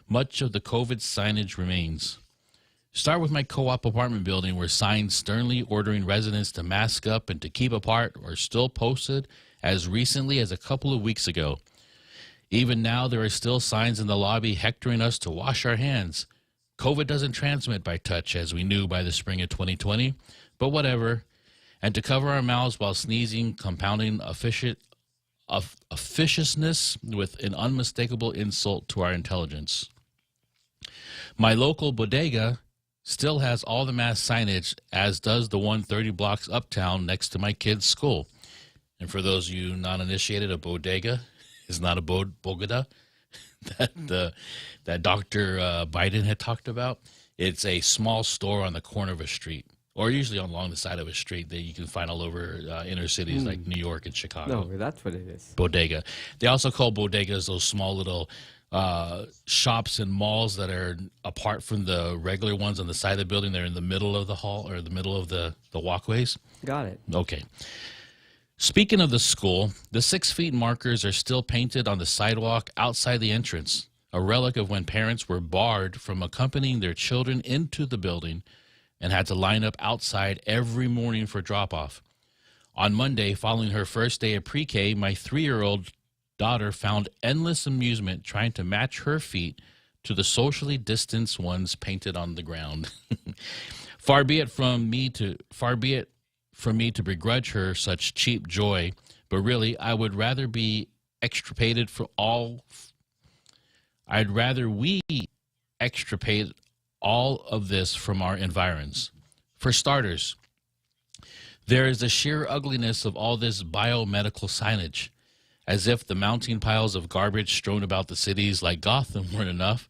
much of the COVID signage remains. Start with my co-op apartment building, where signs sternly ordering residents to mask up and to keep apart are still posted as recently as a couple of weeks ago. Even now, there are still signs in the lobby hectoring us to wash our hands. COVID doesn't transmit by touch, as we knew by the spring of 2020, but whatever. And to cover our mouths while sneezing, compounding officiousness with an unmistakable insult to our intelligence. My local bodega still has all the mask signage, as does the one 30 blocks uptown next to my kid's school. And for those of you not initiated, a bodega is not a bogota that Dr. Biden had talked about. It's a small store on the corner of a street, or usually along the side of a street that you can find all over inner cities like New York and Chicago. No, that's what it is. Bodega. They also call bodegas those small little shops and malls that are apart from the regular ones on the side of the building. They're in the middle of the hall or the middle of the walkways. Got it. Okay. Speaking of the school, the 6 feet markers are still painted on the sidewalk outside the entrance, a relic of when parents were barred from accompanying their children into the building and had to line up outside every morning for drop-off. On Monday, following her first day of pre-K, my 3-year-old daughter found endless amusement trying to match her feet to the socially distanced ones painted on the ground. Far be it from me to begrudge her such cheap joy, but really, I would rather be extirpated for all. I'd rather we extirpate all of this from our environs. For starters, there is the sheer ugliness of all this biomedical signage. As if the mounting piles of garbage strewn about the cities like Gotham weren't enough,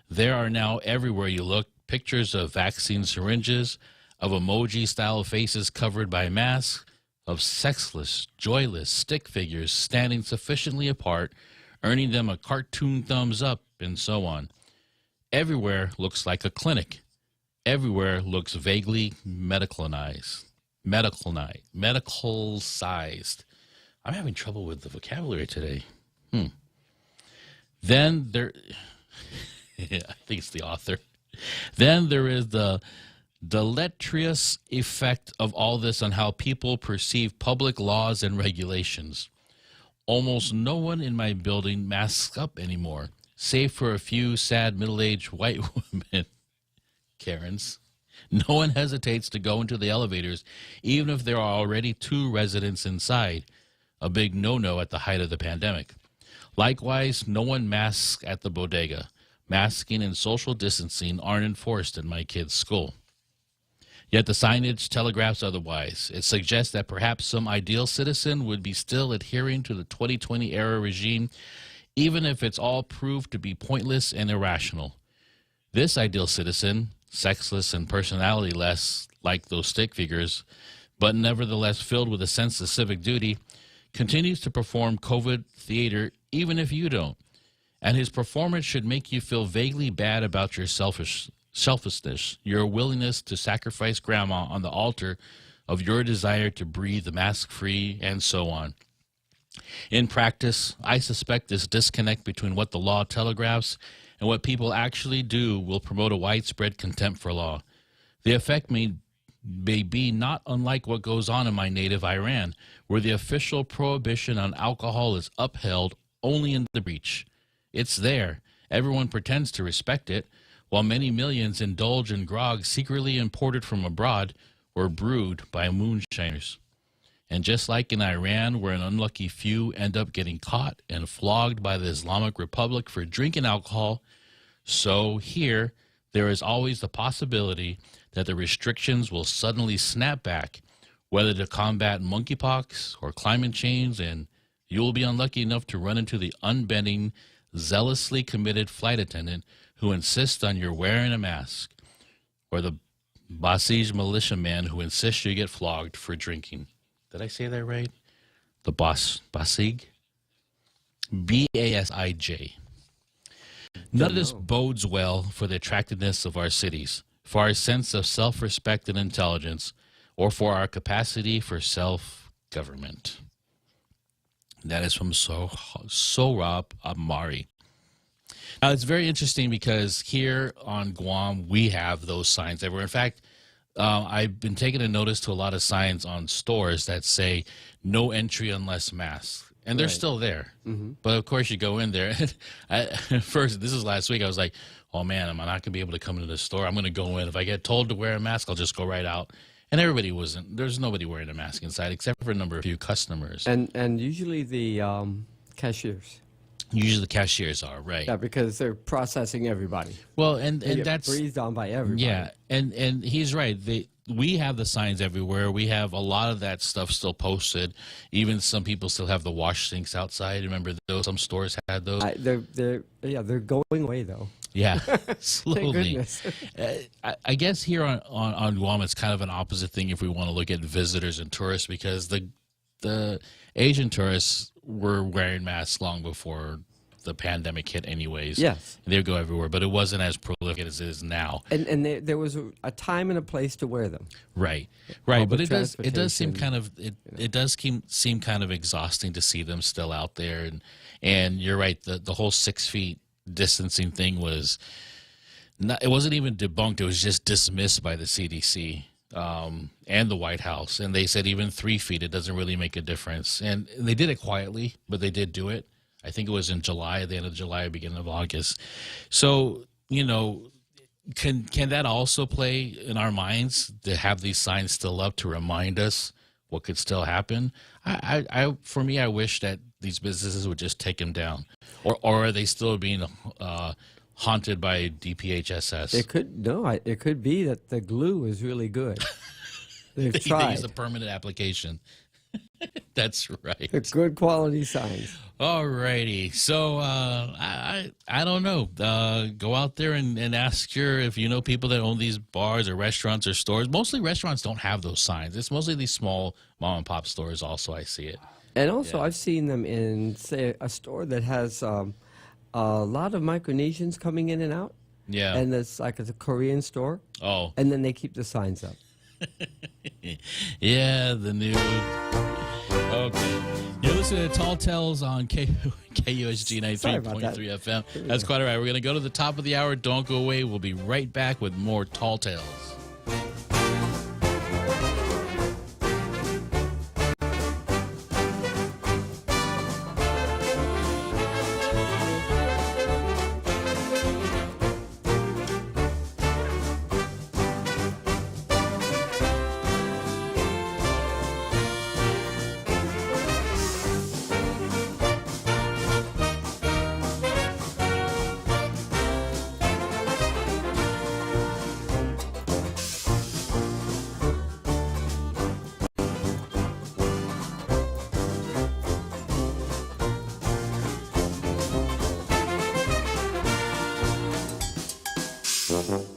there are now everywhere you look pictures of vaccine syringes, of emoji-style faces covered by masks, of sexless, joyless stick figures standing sufficiently apart, earning them a cartoon thumbs up, and so on. Everywhere looks like a clinic. Everywhere looks vaguely medicalized. I'm having trouble with the vocabulary today. Then there, I think it's the author. Then there is the deleterious effect of all this on how people perceive public laws and regulations. Almost no one in my building masks up anymore, save for a few sad middle-aged white women. Karens. No one hesitates to go into the elevators, even if there are already 2 residents inside, a big no-no at the height of the pandemic. Likewise, no one masks at the bodega. Masking and social distancing aren't enforced in my kid's school. Yet the signage telegraphs otherwise. It suggests that perhaps some ideal citizen would be still adhering to the 2020-era regime, even if it's all proved to be pointless and irrational. This ideal citizen, sexless and personality-less like those stick figures, but nevertheless filled with a sense of civic duty, continues to perform COVID theater even if you don't. And his performance should make you feel vaguely bad about your selfishness, your willingness to sacrifice grandma on the altar of your desire to breathe mask-free, and so on. In practice, I suspect this disconnect between what the law telegraphs and what people actually do will promote a widespread contempt for law. The effect may be not unlike what goes on in my native Iran, where the official prohibition on alcohol is upheld only in the breach. It's there. Everyone pretends to respect it, while many millions indulge in grog secretly imported from abroad or brewed by moonshiners. And just like in Iran, where an unlucky few end up getting caught and flogged by the Islamic Republic for drinking alcohol, so here there is always the possibility that the restrictions will suddenly snap back, whether to combat monkeypox or climate change, and you will be unlucky enough to run into the unbending, zealously committed flight attendant who insists on your wearing a mask, or the Basij militiaman who insists you get flogged for drinking. Did I say that right? The Basij? B-A-S-I-J. None of this bodes well for the attractiveness of our cities, for our sense of self-respect and intelligence, or for our capacity for self-government. That is from Sohrab Amari. Now, it's very interesting because here on Guam, we have those signs everywhere. In fact, I've been taking a notice to a lot of signs on stores that say, no entry unless masked. And they're still there. Mm-hmm. But, of course, you go in there. First, this is last week, I was like, oh, man, am I not going to be able to come into the store? I'm going to go in. If I get told to wear a mask, I'll just go right out. And everybody wasn't. There's nobody few mask inside except for a number of few customers. And usually the cashiers. Usually the cashiers are, right. Yeah, because they're processing everybody. Well, and that's breathed on by everybody. Yeah, and he's right. We have the signs everywhere. We have a lot of that stuff still posted. Even some people still have the wash sinks outside. Remember those? Some stores had those. They're going away though. Yeah, slowly. Thank goodness. I guess here on Guam, it's kind of an opposite thing if we want to look at visitors and tourists, because the Asian tourists were wearing masks long before the pandemic hit anyways. Yes. And they would go everywhere, but it wasn't as prolific as it is now. And there was a time and a place to wear them. Right. But it does seem kind of seem kind of exhausting to see them still out there, and you're right, the whole 6 feet distancing thing was not, it wasn't even debunked, it was just dismissed by the CDC. And the White House, and they said even 3 feet, it doesn't really make a difference. And they did it quietly, but they did do it. I think it was in July, at the end of July, beginning of August. So, can that also play in our minds to have these signs still up to remind us what could still happen? For me, I wish that these businesses would just take them down, or are they still being haunted by DPHSS? It could be that the glue is really good. They've tried. They use a permanent application. That's right. It's good quality signs. All righty. So I don't know. Go out there and ask if you know people that own these bars or restaurants or stores. Mostly restaurants don't have those signs. It's mostly these small mom and pop stores. Also, I see it. And also, I've seen them in, say, a store that has a lot of Micronesians coming in and out. Yeah. And it's like a Korean store. Oh. And then they keep the signs up. Yeah, the new. Okay. You're listening to Tall Tales on KUSG 93.3 FM. That's quite all right. We're going to go to the top of the hour. Don't go away. We'll be right back with more Tall Tales.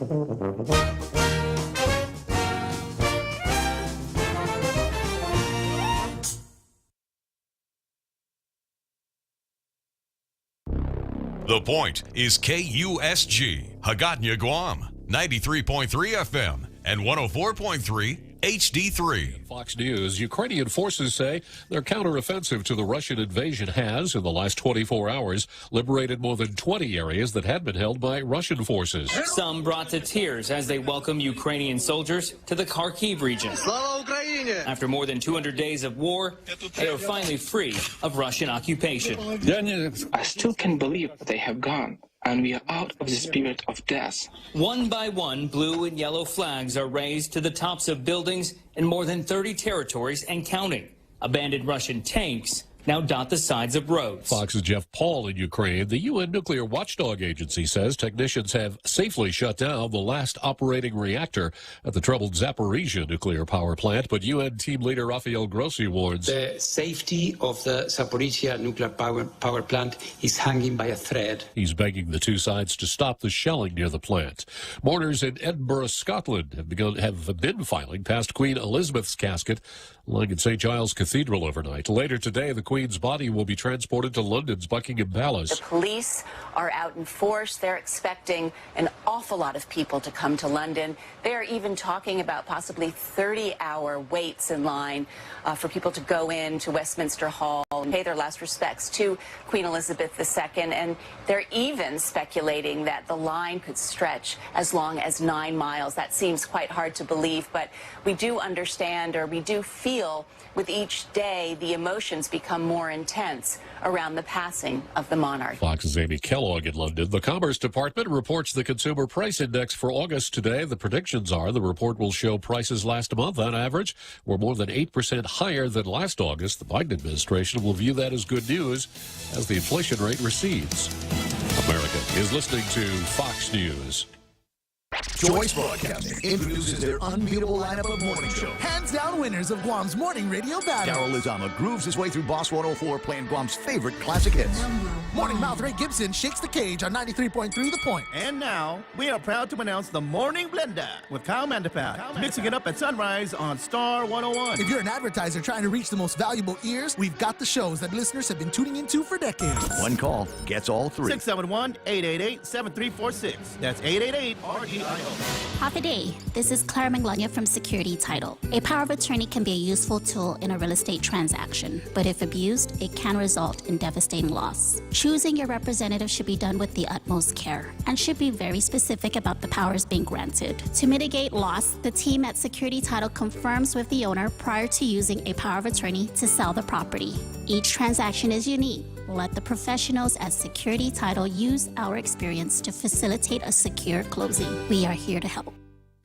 The Point is KUSG, Hagåtña, Guam, 93.3 FM and 104.3 HD3. Fox News, Ukrainian forces say their counteroffensive to the Russian invasion has, in the last 24 hours, liberated more than 20 areas that had been held by Russian forces. Some brought to tears as they welcome Ukrainian soldiers to the Kharkiv region. After more than 200 days of war, they are finally free of Russian occupation. I still can't believe they have gone, and we are out of the spirit of death. One by one, blue and yellow flags are raised to the tops of buildings in more than 30 territories and counting. Abandoned Russian tanks now dot the sides of roads. Fox's Jeff Paul in Ukraine. The UN Nuclear Watchdog Agency says technicians have safely shut down the last operating reactor at the troubled Zaporizhia nuclear power plant, but UN team leader Rafael Grossi warns the safety of the Zaporizhia nuclear power plant is hanging by a thread. He's begging the two sides to stop the shelling near the plant. Mourners in Edinburgh, Scotland have been filing past Queen Elizabeth's casket lying in St. Giles Cathedral overnight. Later today, the Queen's body will be transported to London's Buckingham Palace. The police are out in force. They're expecting an awful lot of people to come to London. They're even talking about possibly 30-hour waits in line for people to go in to Westminster Hall and pay their last respects to Queen Elizabeth II. And they're even speculating that the line could stretch as long as 9 miles. That seems quite hard to believe, but we do understand, or we do feel with each day the emotions become more intense around the passing of the monarch. Fox's Amy Kellogg in London. The Commerce Department reports the Consumer Price Index for August today. The predictions are the report will show prices last month on average were more than 8% higher than last August. The Biden administration will view that as good news as the inflation rate recedes. America is listening to Fox News. Choice Broadcasting introduces their unbeatable lineup of morning show. Hands down winners of Guam's morning radio battle. Carol Lizama grooves his way through Boss 104 playing Guam's favorite classic hits. Morning mouth Ray Gibson shakes the cage on 93.3 The Point. And now, we are proud to announce the Morning Blender with Kyle Mandapat, mixing it up at sunrise on Star 101. If you're an advertiser trying to reach the most valuable ears, we've got the shows that listeners have been tuning into for decades. One call gets all three. 671-888-7346. That's 888-REIO. Happy day. This is Clara Manglania from Security Title. A power of attorney can be a useful tool in a real estate transaction, but if abused, it can result in devastating loss. Choosing your representative should be done with the utmost care and should be very specific about the powers being granted. To mitigate loss, the team at Security Title confirms with the owner prior to using a power of attorney to sell the property. Each transaction is unique. Let the professionals at Security Title use our experience to facilitate a secure closing. We are here to help.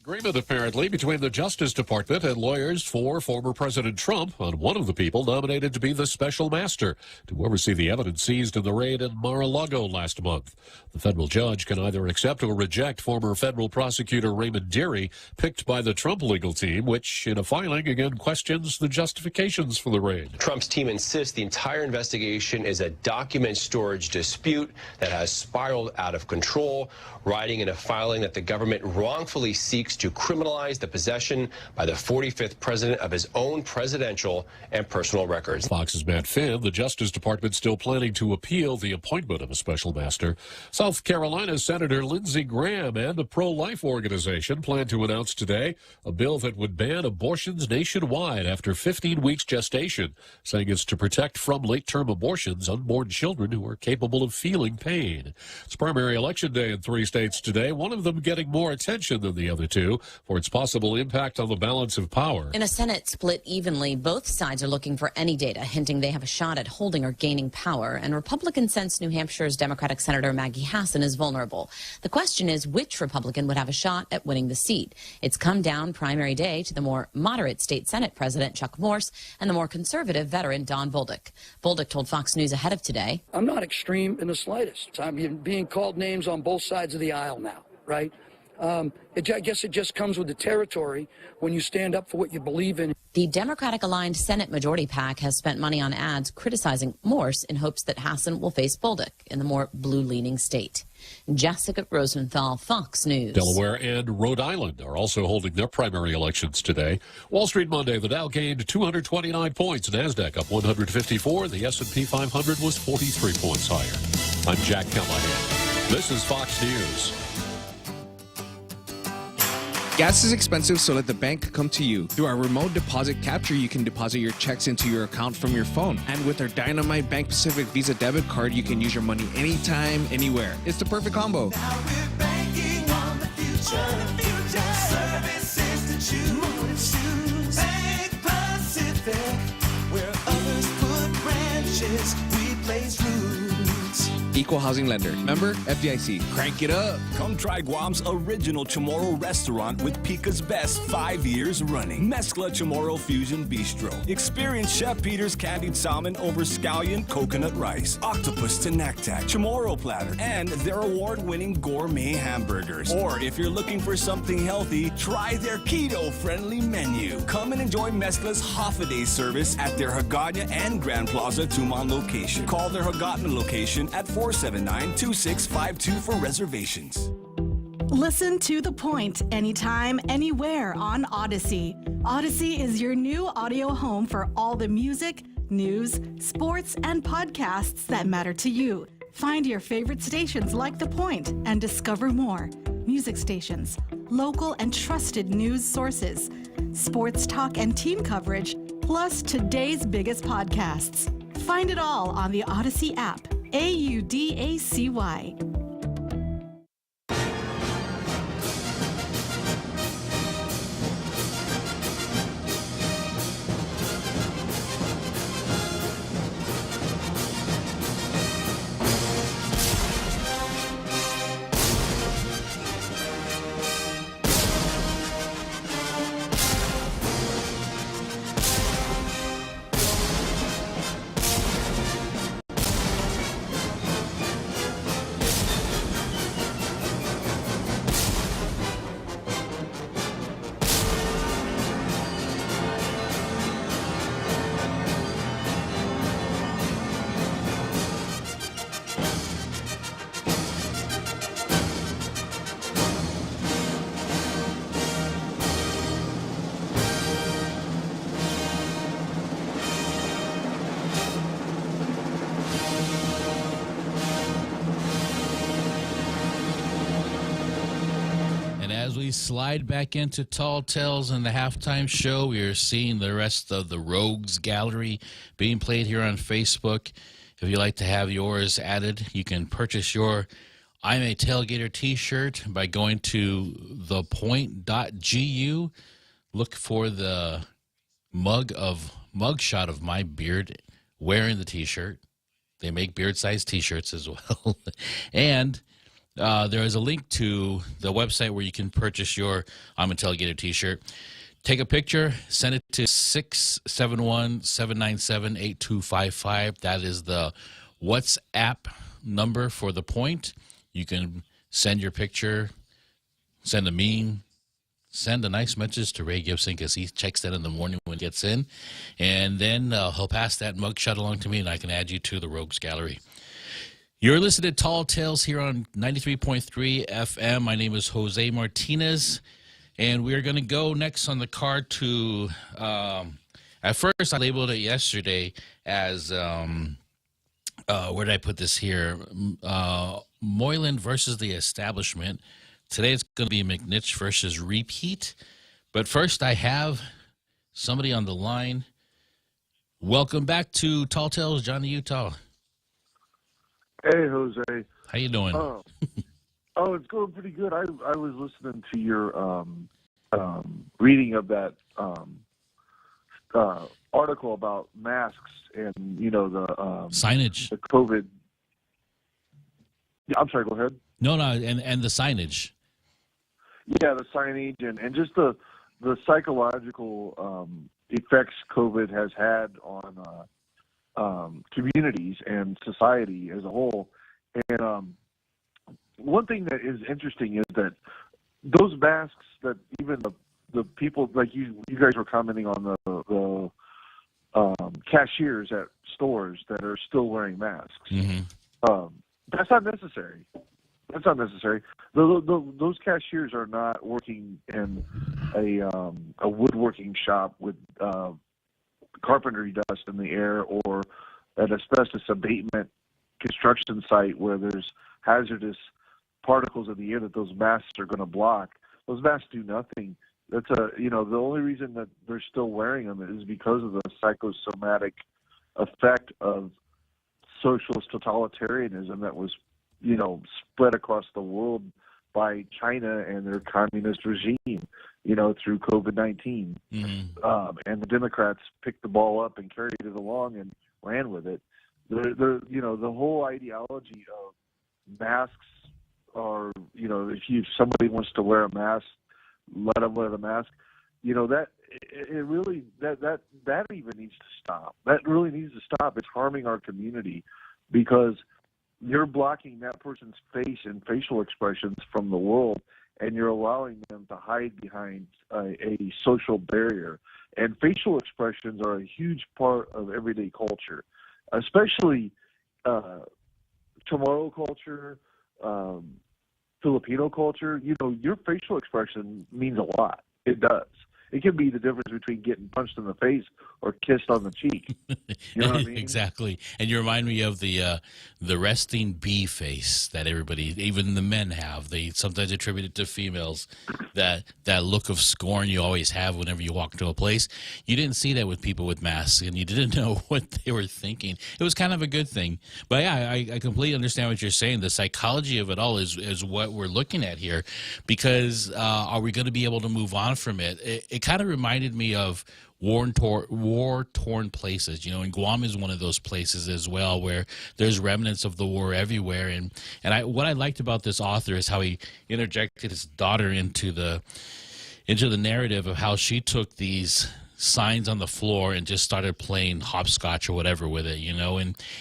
Agreement, apparently, between the Justice Department and lawyers for former President Trump on one of the people nominated to be the special master to oversee the evidence seized in the raid in Mar-a-Lago last month. The federal judge can either accept or reject former federal prosecutor Raymond Deary, picked by the Trump legal team, which, in a filing, again questions the justifications for the raid. Trump's team insists the entire investigation is a document storage dispute that has spiraled out of control, writing in a filing that the government wrongfully seeks to criminalize the possession by the 45th president of his own presidential and personal records. Fox's Matt Finn. The Justice Department still planning to appeal the appointment of a special master. South Carolina Senator Lindsey Graham and a pro-life organization plan to announce today a bill that would ban abortions nationwide after 15 weeks gestation, saying it's to protect from late-term abortions unborn children who are capable of feeling pain. It's primary election day in 3 states today, one of them getting more attention than the other two for its possible impact on the balance of power. In a Senate split evenly, both sides are looking for any data hinting they have a shot at holding or gaining power, and Republicans sense New Hampshire's Democratic Senator Maggie Hassan is vulnerable. The question is which Republican would have a shot at winning the seat. It's come down primary day to the more moderate state Senate President Chuck Morse and the more conservative veteran Don Bolduc. Bolduc told Fox News ahead of today, I'm not extreme in the slightest. I'm being called names on both sides of the aisle now, right? I guess it just comes with the territory when you stand up for what you believe in. The Democratic-aligned Senate Majority PAC has spent money on ads criticizing Morse in hopes that Hassan will face Bolduc in the more blue-leaning state. Jessica Rosenthal, Fox News. Delaware and Rhode Island are also holding their primary elections today. Wall Street Monday, the Dow gained 229 points. NASDAQ up 154. The S&P 500 was 43 points higher. I'm Jack Callahan. This is Fox News. Gas is expensive, so let the bank come to you. Through our remote deposit capture, you can deposit your checks into your account from your phone. And with our Dynamite Bank Pacific Visa debit card, you can use your money anytime, anywhere. It's the perfect combo. Now we're banking on the future. Services to choose. Bank Pacific, where others put branches, we place roots. Equal housing lender. Member FDIC. Crank it up. Come try Guam's original Chamorro restaurant with Pica's Best 5 years running. Mezcla Chamorro Fusion Bistro. Experience Chef Peter's candied salmon over scallion coconut rice, octopus to naktak, Chamorro platter, and their award-winning gourmet hamburgers. Or if you're looking for something healthy, try their keto-friendly menu. Come and enjoy Mezcla's half-a-day service at their Hagåtña and Grand Plaza Tuman location. Call their Hagåtña location at 479-2652 for reservations. Listen to The Point anytime, anywhere on Odyssey. Odyssey is your new audio home for all the music, news, sports, and podcasts that matter to you. Find your favorite stations like The Point and discover more. Music stations, local and trusted news sources, sports talk and team coverage, plus today's biggest podcasts. Find it all on the Odyssey app. AUDACY. As we slide back into Tall Tales and the halftime show, we are seeing the rest of the Rogues Gallery being played here on Facebook. If you'd like to have yours added, you can purchase your I'm a Tailgater t-shirt by going to thepoint.gu. Look for the mugshot of my beard wearing the t-shirt. They make beard-sized t-shirts as well. And there is a link to the website where you can purchase your I'm a Tailgater t-shirt. Take a picture, send it to 671-797-8255. That is the WhatsApp number for The Point. You can send your picture, send a meme, send a nice message to Ray Gibson because he checks that in the morning when he gets in. And then he'll pass that mugshot along to me and I can add you to the Rogues Gallery. You're listening to Tall Tales here on 93.3 FM. My name is Jose Martinez, and we're going to go next on the card to, at first I labeled it yesterday as, where did I put this here? Moylan versus the Establishment. Today it's going to be McNitch versus Repeat. But first I have somebody on the line. Welcome back to Tall Tales, Johnny Utah. Hey, Jose. How you doing? It's going pretty good. I was listening to your reading of that article about masks and, the signage. The COVID. Yeah, I'm sorry, go ahead. No, and the signage. Yeah, the signage and just the psychological effects COVID has had on communities and society as a whole. And one thing that is interesting is that those masks that even the people like you guys were commenting on the cashiers at stores that are still wearing masks. That's not necessary. That's not necessary. Those cashiers are not working in a woodworking shop with carpentry dust in the air or an asbestos abatement construction site where there's hazardous particles in the air that those masks are going to block. Those masks do nothing. That's the only reason that they're still wearing them is because of the psychosomatic effect of socialist totalitarianism that was, spread across the world by China and their communist regime, through COVID-19. And the Democrats picked the ball up and carried it along and ran with it. The whole ideology of masks are, if somebody wants to wear a mask, let them wear the mask. That even needs to stop. That really needs to stop. It's harming our community because you're blocking that person's face and facial expressions from the world, and you're allowing them to hide behind a social barrier. And facial expressions are a huge part of everyday culture, especially Chamorro culture, Filipino culture. Your facial expression means a lot. It does. It can be the difference between getting punched in the face or kissed on the cheek. You know what I mean? Exactly. And you remind me of the resting bee face that everybody, even the men have. They sometimes attribute it to females. That look of scorn you always have whenever you walk into a place. You didn't see that with people with masks, and you didn't know what they were thinking. It was kind of a good thing. But yeah, I completely understand what you're saying. The psychology of it all is what we're looking at here, because are we going to be able to move on from it? It kind of reminded me of war-torn places. And Guam is one of those places as well where there's remnants of the war everywhere. And what I liked about this author is how he interjected his daughter into the narrative of how she took these signs on the floor and just started playing hopscotch or whatever with it,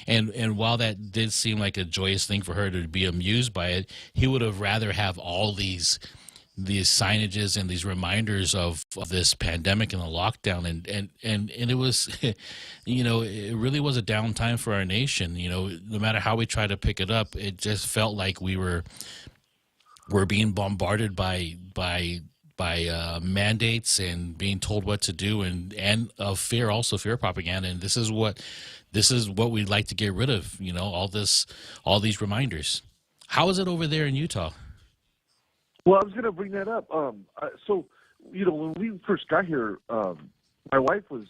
and while that did seem like a joyous thing for her to be amused by it, he would have rather have all these signages and these reminders of this pandemic and the lockdown, and it was it really was a downtime for our nation. No matter how we try to pick it up, it just felt like we're being bombarded by mandates and being told what to do, and of fear propaganda. And this is what we'd like to get rid of, all these reminders. How is it over there in Utah? Well, I was going to bring that up. When we first got here, my wife was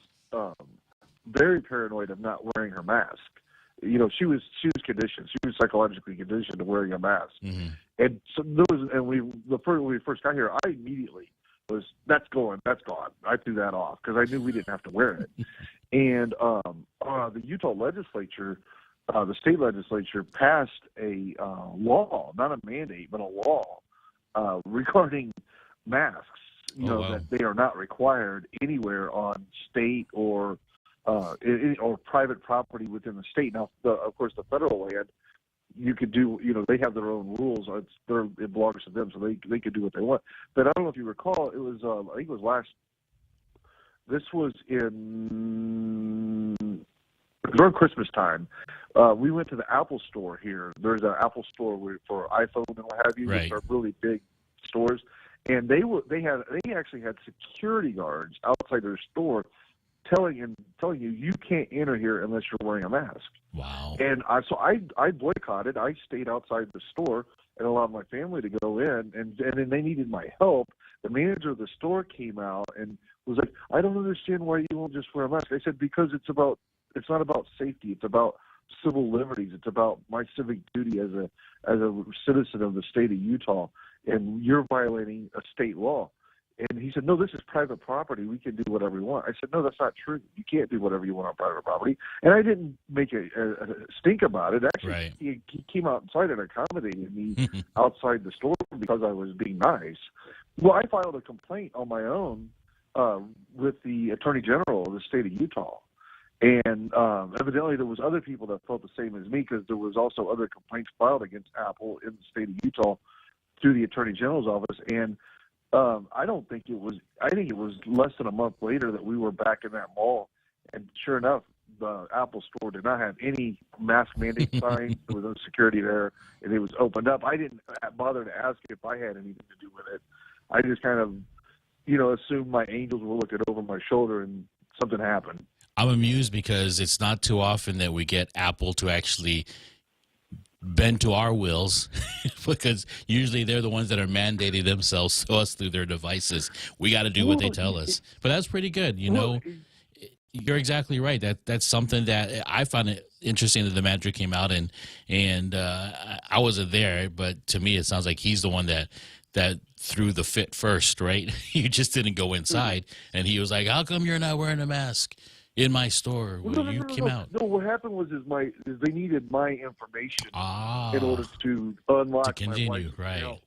very paranoid of not wearing her mask. She was conditioned. She was psychologically conditioned to wearing a mask. And so when we first got here, I immediately was, that's gone. I threw that off because I knew we didn't have to wear it. And the Utah legislature, the state legislature, passed a law, not a mandate, but a law regarding masks. That they are not required anywhere on state or private property within the state. Now, of course, the federal land, you could do, they have their own rules. It belongs to them, so they could do what they want. But I don't know if you recall, it was, I think it was this was during Christmas time. We went to the Apple store here. There's an Apple store for iPhone and what have you, which are really big stores. And they actually had security guards outside their store telling you can't enter here unless you're wearing a mask. Wow. And I boycotted. I stayed outside the store and allowed my family to go in, and then they needed my help. The manager of the store came out and was like, "I don't understand why you won't just wear a mask." I said, "Because it's not about safety. It's about civil liberties. It's about my civic duty as a citizen of the state of Utah, and you're violating a state law." And he said, "No, this is private property. We can do whatever we want." I said, "No, that's not true. You can't do whatever you want on private property." And I didn't make a stink about it. Actually, he came outside and accommodated me outside the store because I was being nice. Well, I filed a complaint on my own with the Attorney General of the state of Utah. And evidently there was other people that felt the same as me, because there was also other complaints filed against Apple in the state of Utah through the Attorney General's office, and I think it was less than a month later that we were back in that mall, and sure enough, the Apple store did not have any mask mandate sign. There was no security there, and it was opened up. I didn't bother to ask if I had anything to do with it. I just kind of, assumed my angels were looking over my shoulder, and something happened. I'm amused because it's not too often that we get Apple to actually bend to our wills, because usually they're the ones that are mandating themselves to us through their devices. We got to do what they tell us. But that's pretty good, You're exactly right. That's something that I found it interesting that the manager came out and I wasn't there, but to me it sounds like he's the one that threw the fit first, right? You just didn't go inside, and he was like, "How come you're not wearing a mask in my store?" Well, you came out. No, what happened was they needed my information in order to unlock to continue, my license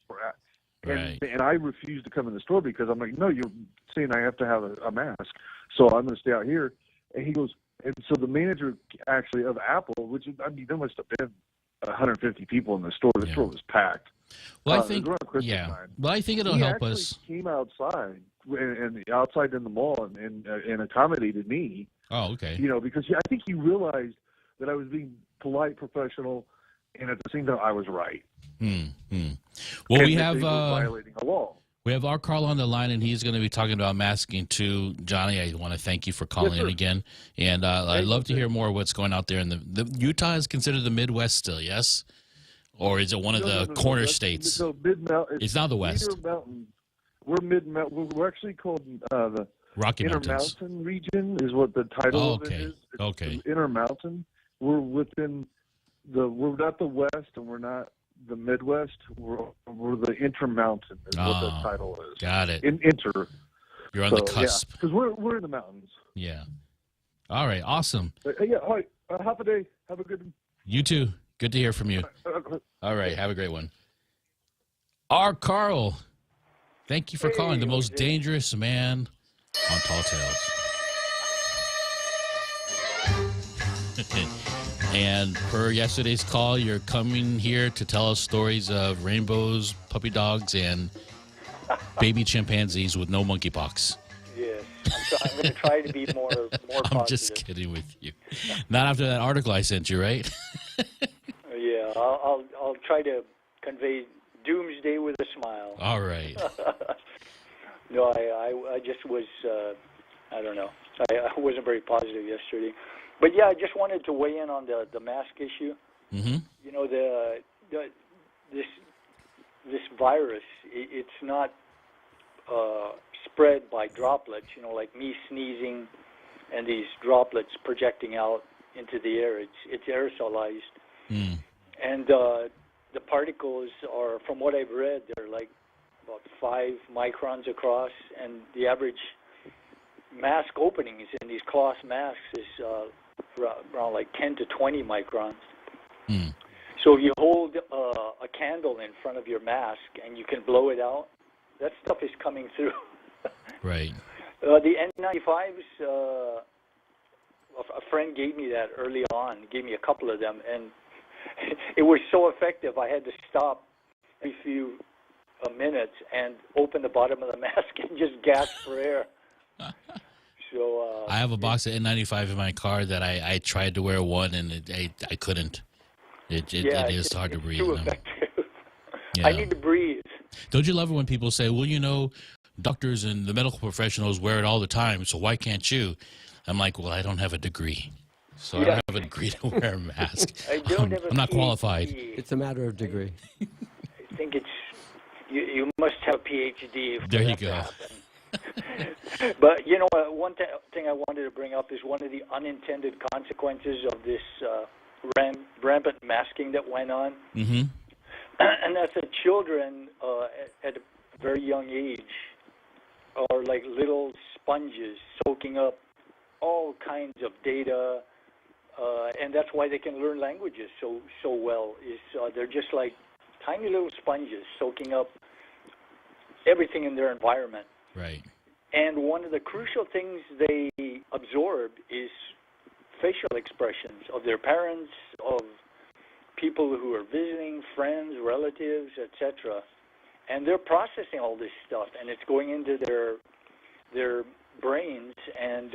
right? And I refused to come in the store because I'm like, no, you're saying I have to have a mask, so I'm going to stay out here. And he goes, and so the manager actually of Apple, which there must have been 150 people in the store. The store was packed. Well, I think, Well, I think it'll help us. He came outside and outside in the mall and accommodated me. Oh, okay. Because I think he realized that I was being polite, professional, and at the same time I was right. Well, we have violating the law. We have our Carl on the line, and he's going to be talking about masking too. Johnny, I want to thank you for calling in again, and I'd love to hear more of what's going out there. In the Utah is considered the Midwest still, yes, or is it one of the corner states? It's now the West. We're mid-mountain. We're actually called the Rocky Intermountain region is what the title of it is. Okay. Intermountain. We're within we're not the West, and we're not the Midwest. We're the Intermountain is what the title is. Got it. You're on the cusp. Because we're in the mountains. Yeah. All right. Awesome. All right. Have a day. Have a good one. You too. Good to hear from you. All right. Have a great one. Our Carl, thank you for calling the most dangerous man on Tall Tales. And per yesterday's call, you're coming here to tell us stories of rainbows, puppy dogs, and baby chimpanzees with no monkeypox. Yes, I'm going to try to be more positive. I'm just kidding with you. Not after that article I sent you, right? Yeah, I'll try to convey doomsday with a smile. All right. No, I just was, I don't know. I wasn't very positive yesterday. But yeah, I just wanted to weigh in on the mask issue. Mm-hmm. This virus, it's not spread by droplets. Like me sneezing, and these droplets projecting out into the air. It's aerosolized, and the particles are, from what I've read, they're like about 5 microns across, and the average mask openings in these cloth masks is around like 10 to 20 microns. So if you hold a candle in front of your mask and you can blow it out, that stuff is coming through. Right. The N95s, a friend gave me that early on, gave me a couple of them, and it was so effective I had to stop every few minutes and open the bottom of the mask and just gasp for air. So I have a box of N95 in my car that I tried to wear one, and I couldn't. It is hard to breathe. Too effective. I need to breathe. Don't you love it when people say, well, doctors and the medical professionals wear it all the time, so why can't you? I'm like, well, I don't have a degree. So I don't have a degree to wear a mask. I'm not qualified. It's a matter of degree. I think you must have a PhD. There you go. But, one thing I wanted to bring up is one of the unintended consequences of this rampant masking that went on. Mm-hmm. And that's that children at a very young age are like little sponges soaking up all kinds of data, and that's why they can learn languages so well. They're just like tiny little sponges soaking up everything in their environment. Right. And one of the crucial things they absorb is facial expressions of their parents, of people who are visiting, friends, relatives, etc. and they're processing all this stuff, and it's going into their brains and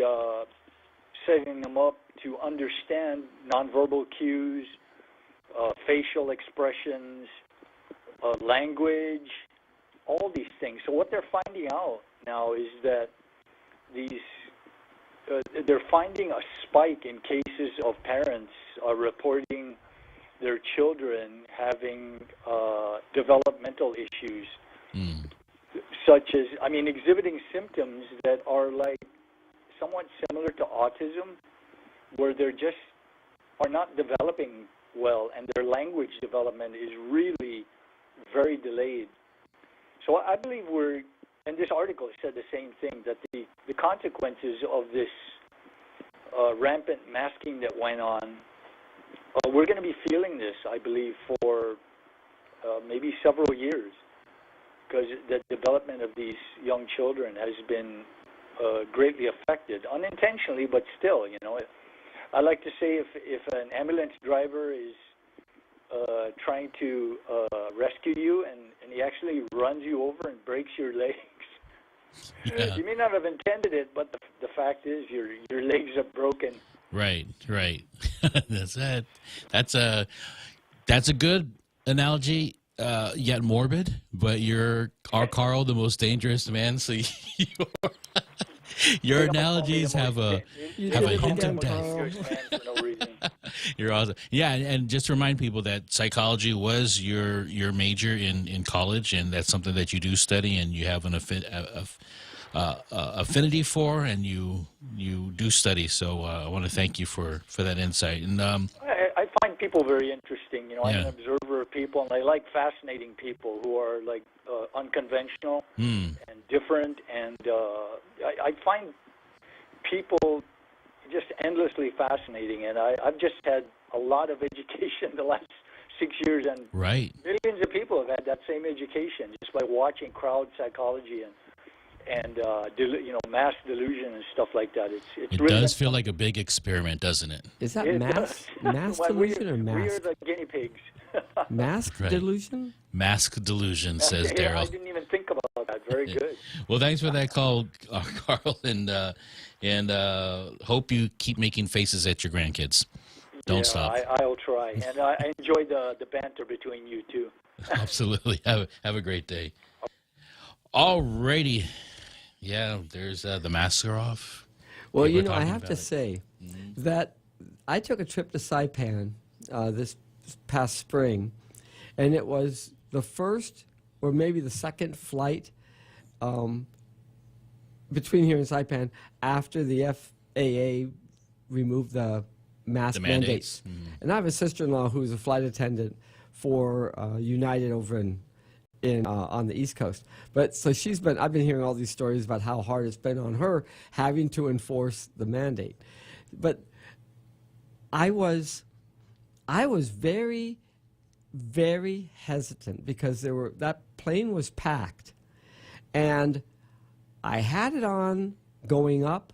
setting them up to understand nonverbal cues, facial expressions, language, all these things. So what they're finding out now is that they're finding a spike in cases of parents reporting their children having developmental issues, such as, exhibiting symptoms that are like somewhat similar to autism, where they're just are not developing well, and their language development is really very delayed. So I believe and this article said the same thing, that the consequences of this rampant masking that went on, we're going to be feeling this, I believe, for maybe several years, because the development of these young children has been greatly affected, unintentionally, but still, I like to say if an ambulance driver is trying to rescue you and he actually runs you over and breaks your legs, you may not have intended it, but the fact is your legs are broken. Right. That's it. That's a good analogy, yet morbid. But you're Carl, the most dangerous man. So your analogies have a hint of death. You're awesome. Yeah, and just to remind people that psychology was your major in college, and that's something that you do study and you have an affinity for, and you do study. So I want to thank you for that insight. And I find people very interesting. I'm an observer of people, and I like fascinating people who are like unconventional and different. And I find people just endlessly fascinating. And I've just had a lot of education the last 6 years, and millions of people have had that same education just by watching crowd psychology and mass delusion and stuff like that. It really does feel like a big experiment, doesn't it? Is that mass delusion or mask? We are the guinea pigs. Mask delusion? Mask delusion, says Daryl. I didn't even think about that. Very good. Well, thanks for that call, Carl, and hope you keep making faces at your grandkids. Don't stop. I'll try, and I enjoy the banter between you two. Absolutely. Have a great day. All righty. Yeah, there's the masks are off. Well, I have to say that I took a trip to Saipan this past spring, and it was the first or maybe the second flight between here and Saipan after the FAA removed the mask mandates. And I have a sister-in-law who's a flight attendant for United over on the East Coast. But so I've been hearing all these stories about how hard it's been on her having to enforce the mandate. But I was very, very hesitant because that plane was packed, and I had it on going up.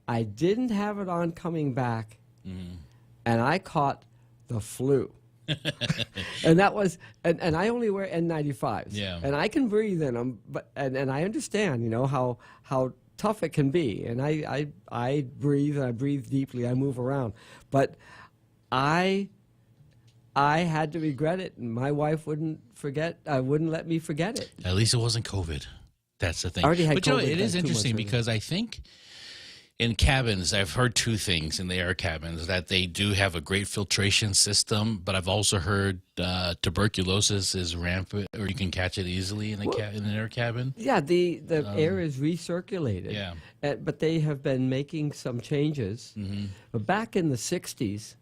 I didn't have it on coming back, and I caught the flu. And that was, and I only wear N95s. Yeah. And I can breathe in them, but and I understand, how tough it can be. And I breathe, and I breathe deeply. I move around, but I had to regret it, and my wife wouldn't let me forget it. At least it wasn't COVID. That's the thing. I already had but COVID, it is interesting because I think in cabins, I've heard two things in the air cabins, that they do have a great filtration system, but I've also heard tuberculosis is rampant, or you can catch it easily in an air cabin. Yeah, the air is recirculated. Yeah. But they have been making some changes. But back in the 60s,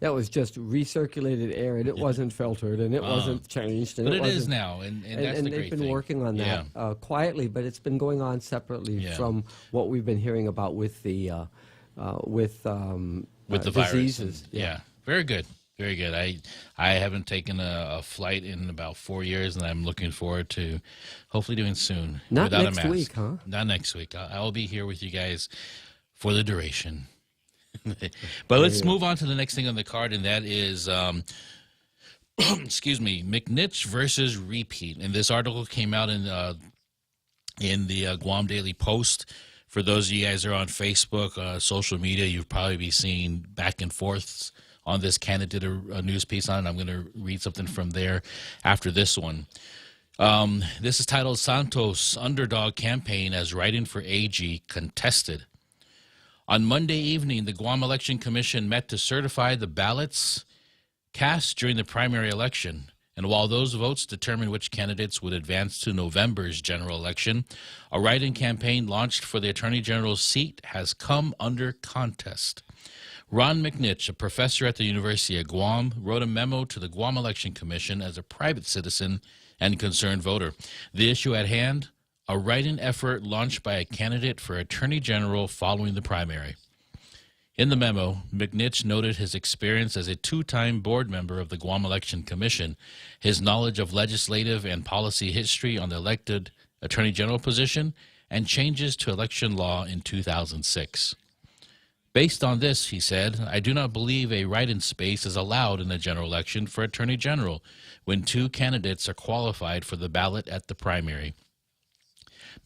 that was just recirculated air, and it wasn't filtered, and it wasn't changed. And but it is now, and that's the great thing. And they've been working on that quietly, but it's been going on separately from what we've been hearing about with the diseases. Yeah, very good. Very good. I haven't taken a flight in about 4 years, and I'm looking forward to hopefully doing soon. Not without next a mask. week, huh? Not next week. I'll be here with you guys for the duration. But let's move on to the next thing on the card, and that is excuse me, McNitch versus Repeat. And this article came out in the Guam Daily Post. For those of you guys who are on Facebook, social media, you'll probably be seeing back and forths on this. Canada did a news piece on it. I'm going to read something from there after this one. This is titled Santos Underdog Campaign as Writing for AG Contested. On Monday evening, the Guam Election Commission met to certify the ballots cast during the primary election. And while those votes determined which candidates would advance to November's general election, a write-in campaign launched for the Attorney General's seat has come under contest. Ron McNitch, a professor at the University of Guam, wrote a memo to the Guam Election Commission as a private citizen and concerned voter. The issue at hand, a write-in effort launched by a candidate for Attorney General following the primary. In the memo, McNitch noted his experience as a two-time board member of the Guam Election Commission, his knowledge of legislative and policy history on the elected Attorney General position, and changes to election law in 2006. Based on this, he said, I do not believe a write-in space is allowed in the general election for Attorney General when two candidates are qualified for the ballot at the primary.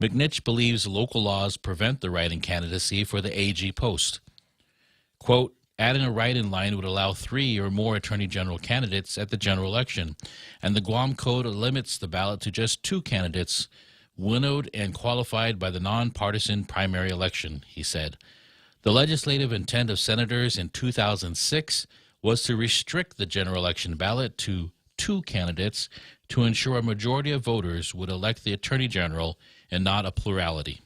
McNitch believes local laws prevent the write-in candidacy for the AG post. Quote, adding a write-in line would allow 3 or more Attorney General candidates at the general election, and the Guam Code limits the ballot to just 2 candidates, winnowed and qualified by the nonpartisan primary election, he said. The legislative intent of senators in 2006 was to restrict the general election ballot to 2 candidates to ensure a majority of voters would elect the Attorney General and not a plurality.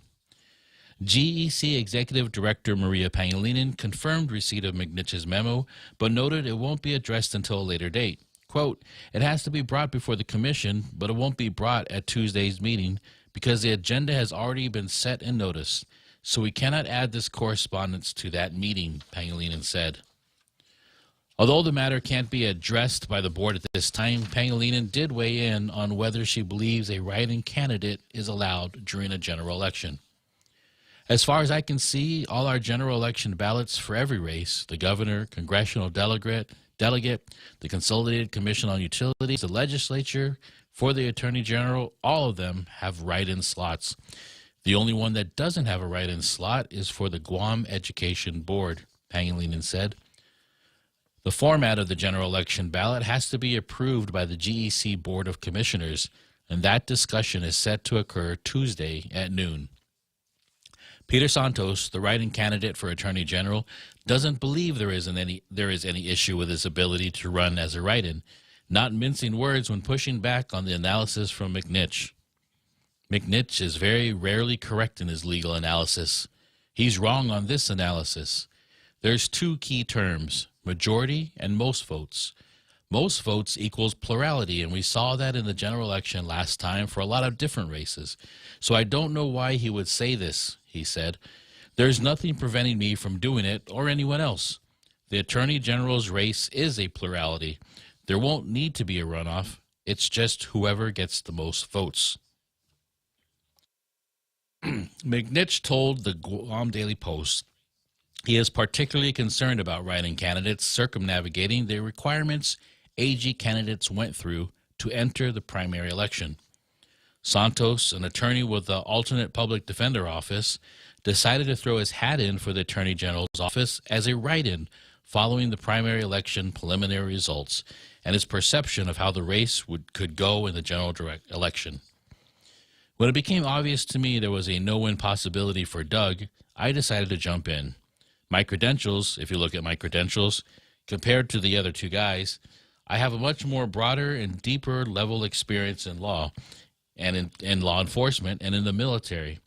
GEC Executive Director Maria Pangilinan confirmed receipt of McNitch's memo, but noted it won't be addressed until a later date. Quote, it has to be brought before the commission, but it won't be brought at Tuesday's meeting because the agenda has already been set and noticed, so we cannot add this correspondence to that meeting, Pangilinan said. Although the matter can't be addressed by the board at this time, Pangilinan did weigh in on whether she believes a write-in candidate is allowed during a general election. As far as I can see, all our general election ballots for every race, the governor, congressional delegate, the Consolidated Commission on Utilities, the legislature, for the Attorney General, all of them have write-in slots. The only one that doesn't have a write-in slot is for the Guam Education Board, Pangilinan said. The format of the general election ballot has to be approved by the GEC Board of Commissioners, and that discussion is set to occur Tuesday at noon. Peter Santos, the write-in candidate for Attorney General, doesn't believe there is any issue with his ability to run as a write-in, not mincing words when pushing back on the analysis from McNitch. McNitch is very rarely correct in his legal analysis. He's wrong on this analysis. There's 2 key terms, majority and most votes. Most votes equals plurality, and we saw that in the general election last time for a lot of different races. So I don't know why he would say this, he said. There's nothing preventing me from doing it or anyone else. The Attorney General's race is a plurality. There won't need to be a runoff. It's just whoever gets the most votes. McNitch told the Guam Daily Post he is particularly concerned about write-in candidates circumnavigating the requirements AG candidates went through to enter the primary election. Santos, an attorney with the alternate public defender office, decided to throw his hat in for the Attorney General's office as a write-in following the primary election preliminary results and his perception of how the race could go in the general election. When it became obvious to me there was a no-win possibility for Doug, I decided to jump in. My credentials, if you look at my credentials, compared to the other 2 guys, I have a much more broader and deeper level experience in law and in law enforcement and in the military.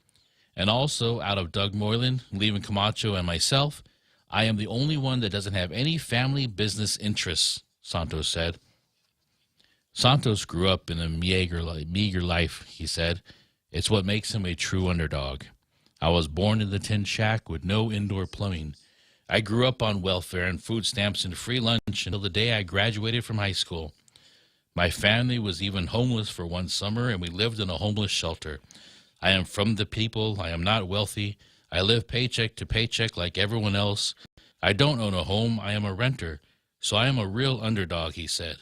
And also, out of Doug Moylan, Levin Camacho, and myself, I am the only one that doesn't have any family business interests, Santos said. Santos grew up in a meager life, he said. It's what makes him a true underdog. I was born in the tin shack with no indoor plumbing. I grew up on welfare and food stamps and free lunch until the day I graduated from high school. My family was even homeless for one summer, and we lived in a homeless shelter. I am from the people. I am not wealthy. I live paycheck to paycheck like everyone else. I don't own a home. I am a renter. So I am a real underdog, he said.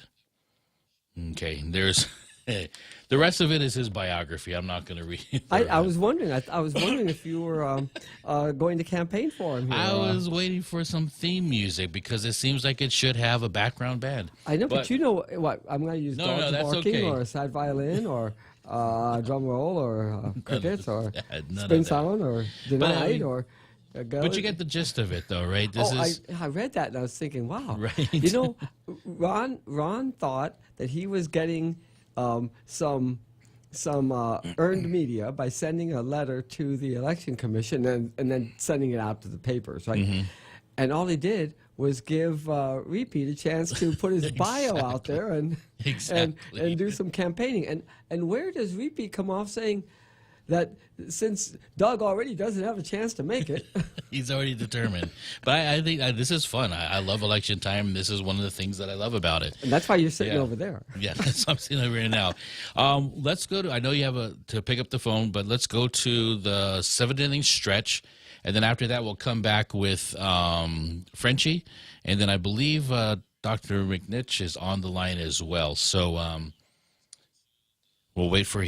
Okay, there's the rest of it is his biography. I'm not going to read it. I was wondering. I was wondering if you were going to campaign for him here. I was waiting for some theme music because it seems like it should have a background band. I know, but you know what? I'm going to use dogs that's barking okay. or a sad violin or drum roll or crickets or none spin of that. sound or denied or. But you get the gist of it, though, right? I read that and I was thinking, wow. Right. You know, Ron thought that he was getting some earned media by sending a letter to the election commission and then sending it out to the papers, right? Mm-hmm. And all he did was give Repeat a chance to put his bio out there and do some campaigning. And where does Repeat come off saying that since Doug already doesn't have a chance to make it? He's already determined. But I think this is fun. I love election time. This is one of the things that I love about it. And that's why you're sitting over there. Yeah, that's what I'm sitting over here now. Let's go to, I know you have to pick up the phone, but let's go to the 7th inning stretch. And then after that, we'll come back with Frenchie. And then I believe Dr. McNitch is on the line as well. So we'll wait for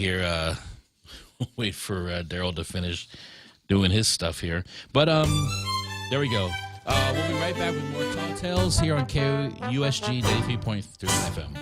Daryl to finish doing his stuff here. But there we go. We'll be right back with more Tall Tales here on KUSG 93.3 FM.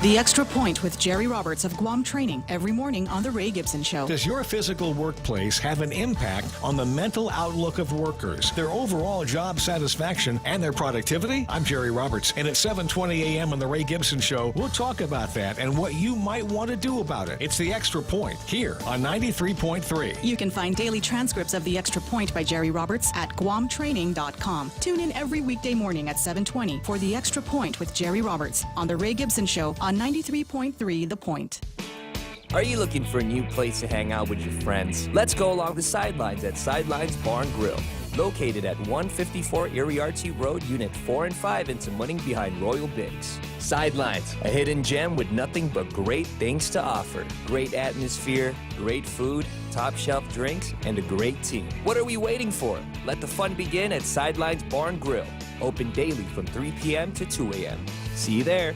The Extra Point with Jerry Roberts of Guam Training every morning on The Ray Gibson Show. Does your physical workplace have an impact on the mental outlook of workers, their overall job satisfaction, and their productivity? I'm Jerry Roberts, and at 7:20 a.m. on The Ray Gibson Show, we'll talk about that and what you might want to do about it. It's The Extra Point here on 93.3. You can find daily transcripts of The Extra Point by Jerry Roberts at guamtraining.com. Tune in every weekday morning at 7:20 for The Extra Point with Jerry Roberts on The Ray Gibson Show on 93.3 The Point. Are you looking for a new place to hang out with your friends? Let's go along the sidelines at Sidelines Bar and Grill. Located at 154 Iriarte Road, Unit 4 and 5 in Tamuning behind Royal Bigs. Sidelines, a hidden gem with nothing but great things to offer. Great atmosphere, great food, top shelf drinks, and a great team. What are we waiting for? Let the fun begin at Sidelines Bar and Grill. Open daily from 3 p.m. to 2 a.m. See you there.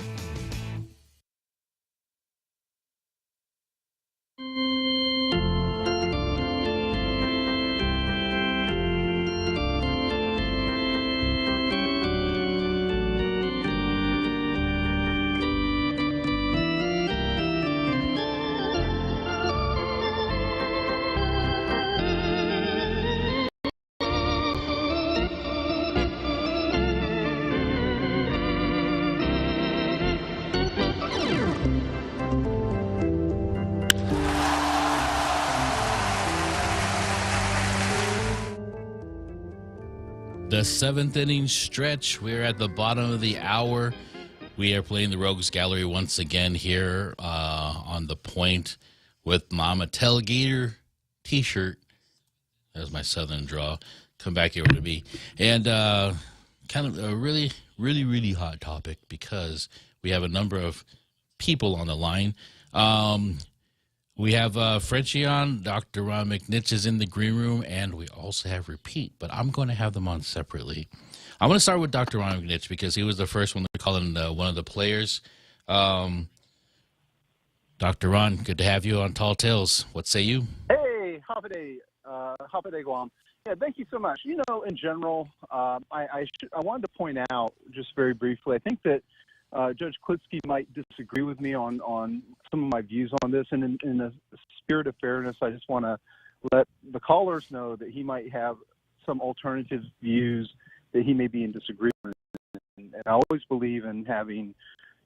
The 7th inning stretch. We're at the bottom of the hour. We are playing the Rogues Gallery once again here on the point with Mama Tailgater T-shirt. That was my southern draw. Come back here to me. And kind of a really, really, really hot topic because we have a number of people on the line. We have Frenchie on, Dr. Ron McNitch is in the green room, and we also have Repeat, but I'm going to have them on separately. I'm going to start with Dr. Ron McNitch because he was the first one to call in one of the players. Dr. Ron, good to have you on Tall Tales. What say you? Hey, Hapaday Guam. Yeah, thank you so much. You know, in general, I wanted to point out just very briefly, I think that Judge Klitzkie might disagree with me on some of my views on this, and in the spirit of fairness, I just want to let the callers know that he might have some alternative views that he may be in disagreement. And I always believe in having,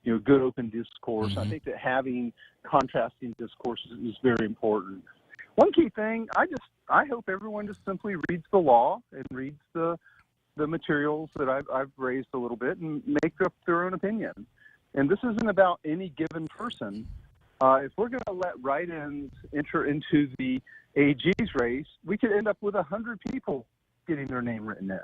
good open discourse. Mm-hmm. I think that having contrasting discourses is very important. One key thing, I hope everyone just simply reads the law and reads the materials that I've raised a little bit and make up their own opinion. And this isn't about any given person. If we're going to let write-ins enter into the AG's race, we could end up with 100 people getting their name written in.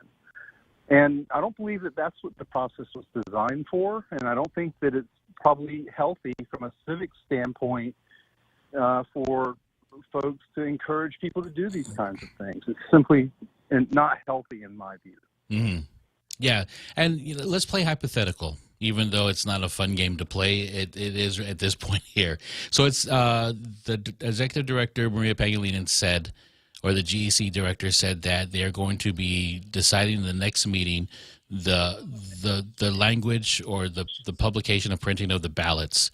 And I don't believe that that's what the process was designed for, and I don't think that it's probably healthy from a civic standpoint for folks to encourage people to do these kinds of things. It's simply not healthy in my view. Mm-hmm. Yeah, and let's play hypothetical. Even though it's not a fun game to play, it is at this point here. So it's the executive director, Maria Pangilinan, said, or the GEC director said that they are going to be deciding in the next meeting the language or the publication and printing of the ballots.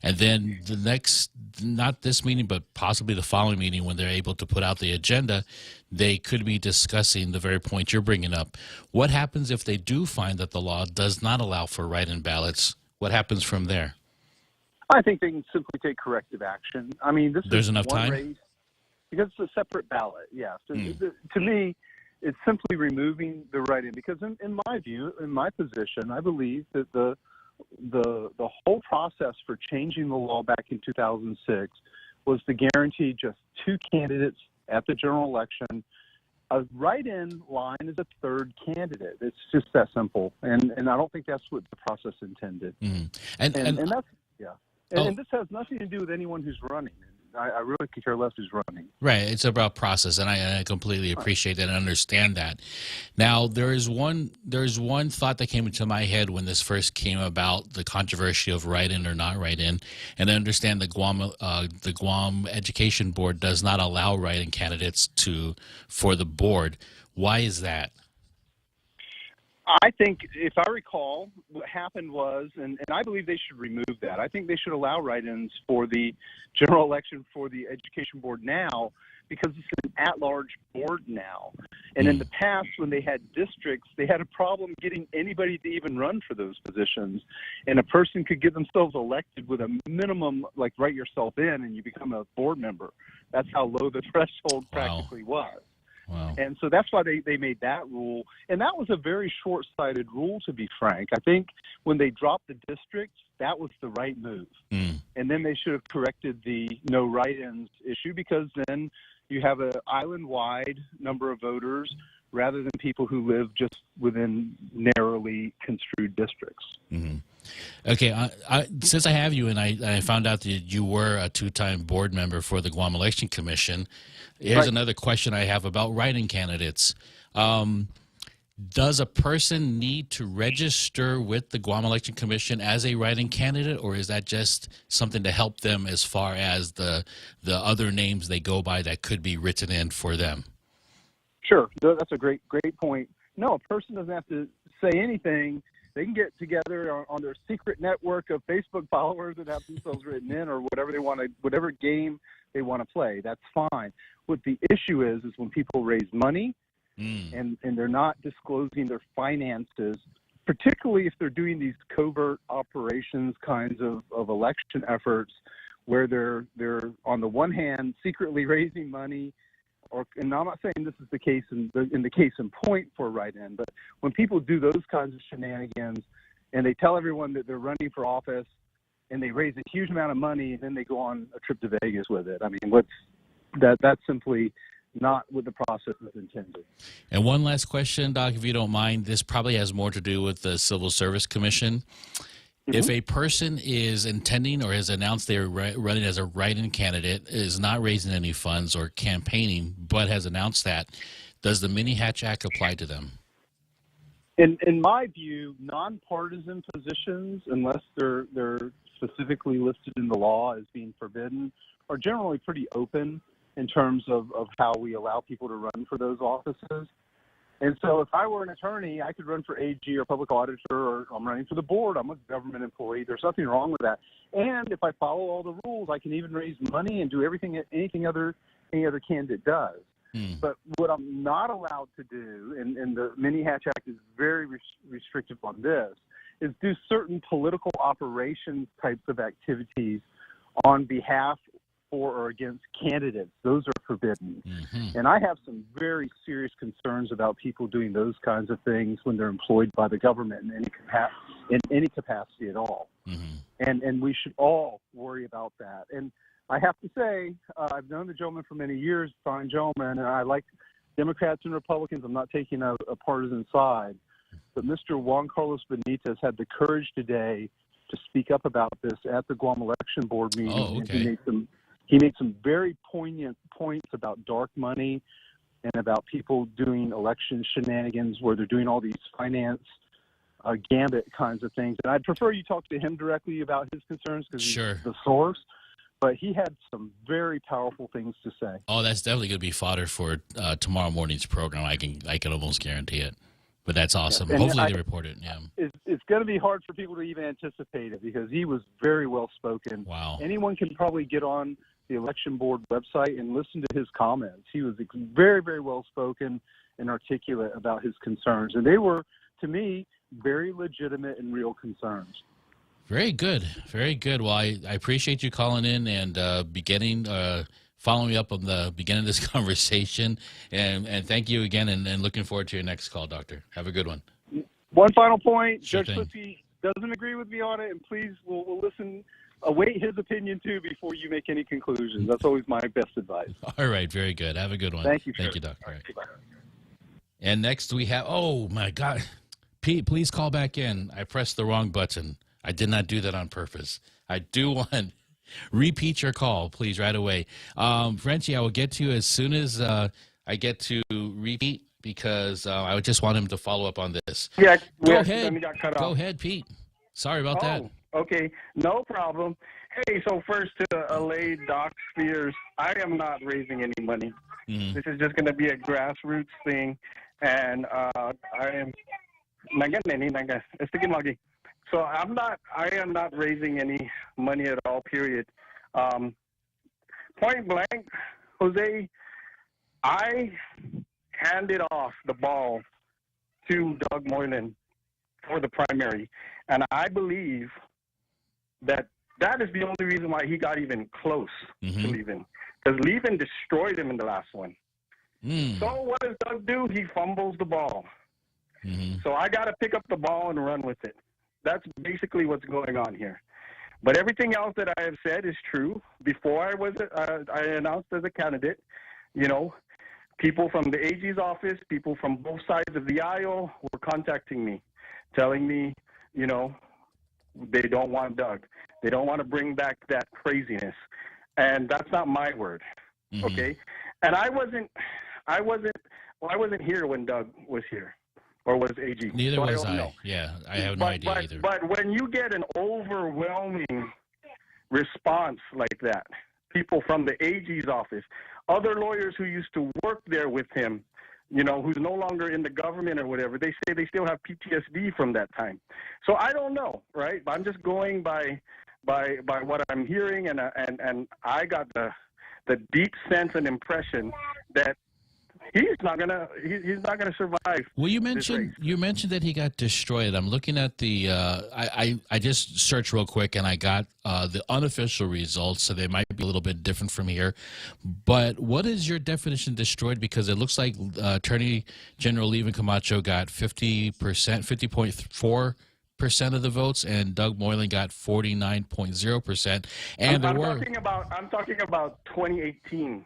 And then the next, not this meeting, but possibly the following meeting when they're able to put out the agenda, they could be discussing the very point you're bringing up. What happens if they do find that the law does not allow for write-in ballots? What happens from there? I think they can simply take corrective action. I mean, There's enough one time? race because it's a separate ballot. Yes, to me, it's simply removing the write-in because, in my view, in my position, I believe that the whole process for changing the law back in 2006 was to guarantee just two candidates at the general election. A write-in line is a third candidate. It's just that simple, and I don't think that's what the process intended. Mm. And that's and this has nothing to do with anyone who's running. I really could care less who's running. Right. It's about process, and I completely appreciate that and understand that. Now, there is one thought that came into my head when this first came about, the controversy of write-in or not write-in, and I understand the Guam Education Board does not allow write-in candidates for the board. Why is that? I think, if I recall, what happened was, and I believe they should remove that. I think they should allow write-ins for the general election for the Education Board now because it's an at-large board now. And in the past, when they had districts, they had a problem getting anybody to even run for those positions. And a person could get themselves elected with a minimum, like write yourself in and you become a board member. That's how low the threshold practically was. Wow. And so that's why they made that rule. And that was a very short-sighted rule, to be frank. I think when they dropped the districts, that was the right move. Mm. And then they should have corrected the no write-ins issue because then you have an island-wide number of voters rather than people who live just within narrowly construed districts. Mm-hmm. Okay, since I have you and I found out that you were a two-time board member for the Guam Election Commission, here's another question I have about write-in candidates. Does a person need to register with the Guam Election Commission as a write-in candidate, or is that just something to help them as far as the other names they go by that could be written in for them? Sure, that's a great point. No, a person doesn't have to say anything. They can get together on their secret network of Facebook followers and have themselves written in, or whatever they want to, whatever game they want to play. That's fine. What the issue is when people raise money and they're not disclosing their finances, particularly if they're doing these covert operations kinds of election efforts, where they're on the one hand secretly raising money. And I'm not saying this is the case in the case in point for write-in, but when people do those kinds of shenanigans and they tell everyone that they're running for office and they raise a huge amount of money and then they go on a trip to Vegas with it, I mean, that's simply not what the process is intended. And one last question, Doc, if you don't mind. This probably has more to do with the Civil Service Commission. If a person is intending or has announced they're running as a write-in candidate, is not raising any funds or campaigning, but has announced that, does the Mini Hatch Act apply to them? In my view, nonpartisan positions, unless they're specifically listed in the law as being forbidden, are generally pretty open in terms of how we allow people to run for those offices. And so if I were an attorney, I could run for AG or public auditor, or I'm running for the board. I'm a government employee. There's nothing wrong with that. And if I follow all the rules, I can even raise money and do anything any other candidate does. But what I'm not allowed to do, and the Mini Hatch Act is very restrictive on this, is do certain political operations types of activities on behalf or against candidates. Those are forbidden. And I have some very serious concerns about people doing those kinds of things when they're employed by the government in any capacity at all. And we should all worry about that. And I have to say, I've known the gentleman for many years, fine gentleman, and I like Democrats and Republicans. I'm not taking a partisan side. But Mr. Juan Carlos Benitez had the courage today to speak up about this at the Guam Election Board meeting. Oh, okay. He made some very poignant points about dark money and about people doing election shenanigans where they're doing all these finance gambit kinds of things. And I'd prefer you talk to him directly about his concerns because he's the source. But he had some very powerful things to say. Oh, that's definitely going to be fodder for tomorrow morning's program. I can almost guarantee it. But that's awesome. And Hopefully they report it. Yeah. It's going to be hard for people to even anticipate it because he was very well spoken. Wow. Anyone can probably get on the election board website and listen to his comments. He was very, very well spoken and articulate about his concerns. And they were, to me, very legitimate and real concerns. Very good. Very good. Well, I appreciate you calling in and following me up on the beginning of this conversation. And thank you again, and looking forward to your next call, Doctor. Have a good one. One final point. Sure Judge thing. Klitzkie doesn't agree with me on it, and please, we'll listen, await his opinion, too, before you make any conclusions. That's always my best advice. All right. Very good. Have a good one. Thank you, Thank sir. you, Doctor. All right. And next we have, oh, my God. Pete, please call back in. I pressed the wrong button. I did not do that on purpose. I do want repeat your call, please, right away. Frenchie, I will get to you as soon as I get to repeat because I would just want him to follow up on this. Yeah, Go let me ahead. got cut Go off. ahead, Pete. Sorry about that. Okay, no problem. Hey, so first to allay Doc's fears, I am not raising any money. Mm-hmm. This is just going to be a grassroots thing, and I am. So I am not raising any money at all, period. Point blank, Jose, I handed off the ball to Doug Moylan for the primary, and I believe that is the only reason why he got even close to leaving, because Levin destroyed him in the last one. So what does Doug do? He fumbles the ball. So I got to pick up the ball and run with it. That's basically what's going on here. But everything else that I have said is true. Before I announced as a candidate, people from the AG's office, people from both sides of the aisle were contacting me, telling me, they don't want Doug. They don't want to bring back that craziness. And that's not my word. Okay? And I wasn't here when Doug was here. Or was AG. Neither so was I. Don't know. Yeah, I have no idea either. But when you get an overwhelming response like that, people from the AG's office, other lawyers who used to work there with him, who's no longer in the government or whatever, they say they still have PTSD from that time. So I don't know, right? I'm just going by what I'm hearing, and I got the deep sense and impression that he's not gonna survive. Well, you mentioned that he got destroyed. I'm looking at the I just searched real quick and I got the unofficial results, so they might be a little bit different from here. But what is your definition of destroyed? Because it looks like Attorney General Levin Camacho got 50.4% of the votes, and Doug Moylan got 49.0%. And I'm talking about 2018.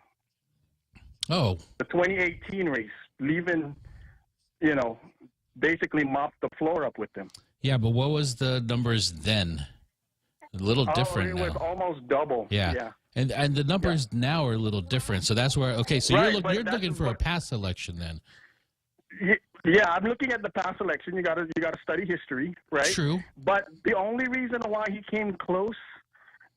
Oh. The 2018 race, Levin, basically mopped the floor up with them. Yeah, but what was the numbers then? A little different now. It was almost double. Yeah. And the numbers now are a little different. So that's where, okay, so Right, you're looking for a past election then. Yeah, I'm looking at the past election. You gotta study history, right? True. But the only reason why he came close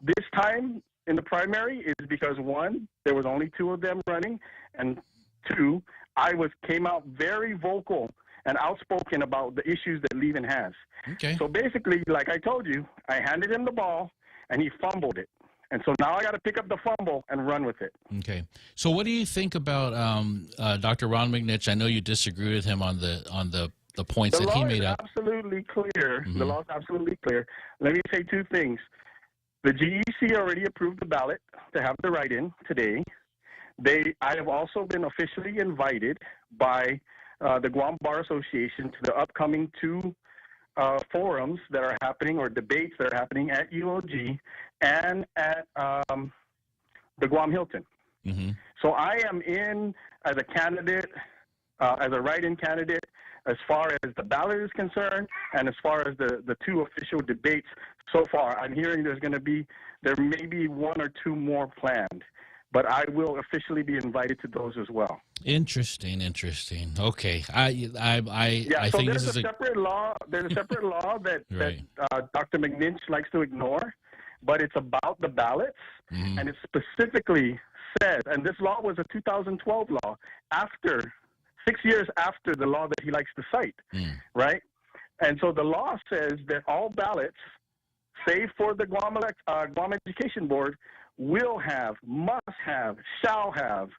this time in the primary is because, one, there was only two of them running, and two, I came out very vocal and outspoken about the issues that Levin has. Okay. So basically, like I told you, I handed him the ball, and he fumbled it. And so now I got to pick up the fumble and run with it. Okay. So what do you think about Dr. Ron McNitch? I know you disagree with him on the points that he made up. Absolutely clear. The law is absolutely clear. Let me say two things. The GEC already approved the ballot to have the write-in today. I have also been officially invited by the Guam Bar Association to the upcoming two forums that are happening, or debates that are happening at UOG and at the Guam Hilton. So I am in as a candidate, as a write-in candidate, as far as the ballot is concerned, and as far as the two official debates so far. I'm hearing there may be one or two more planned. but I will officially be invited to those as well. Interesting. Okay, I So think there's this is a separate law. There's a separate law that Right. Dr. McNinch likes to ignore, but it's about the ballots, and it specifically says, and this law was a 2012 law, 6 years after the law that he likes to cite, right? And so the law says that all ballots, save for the Guam Education Board, will have, must have, shall have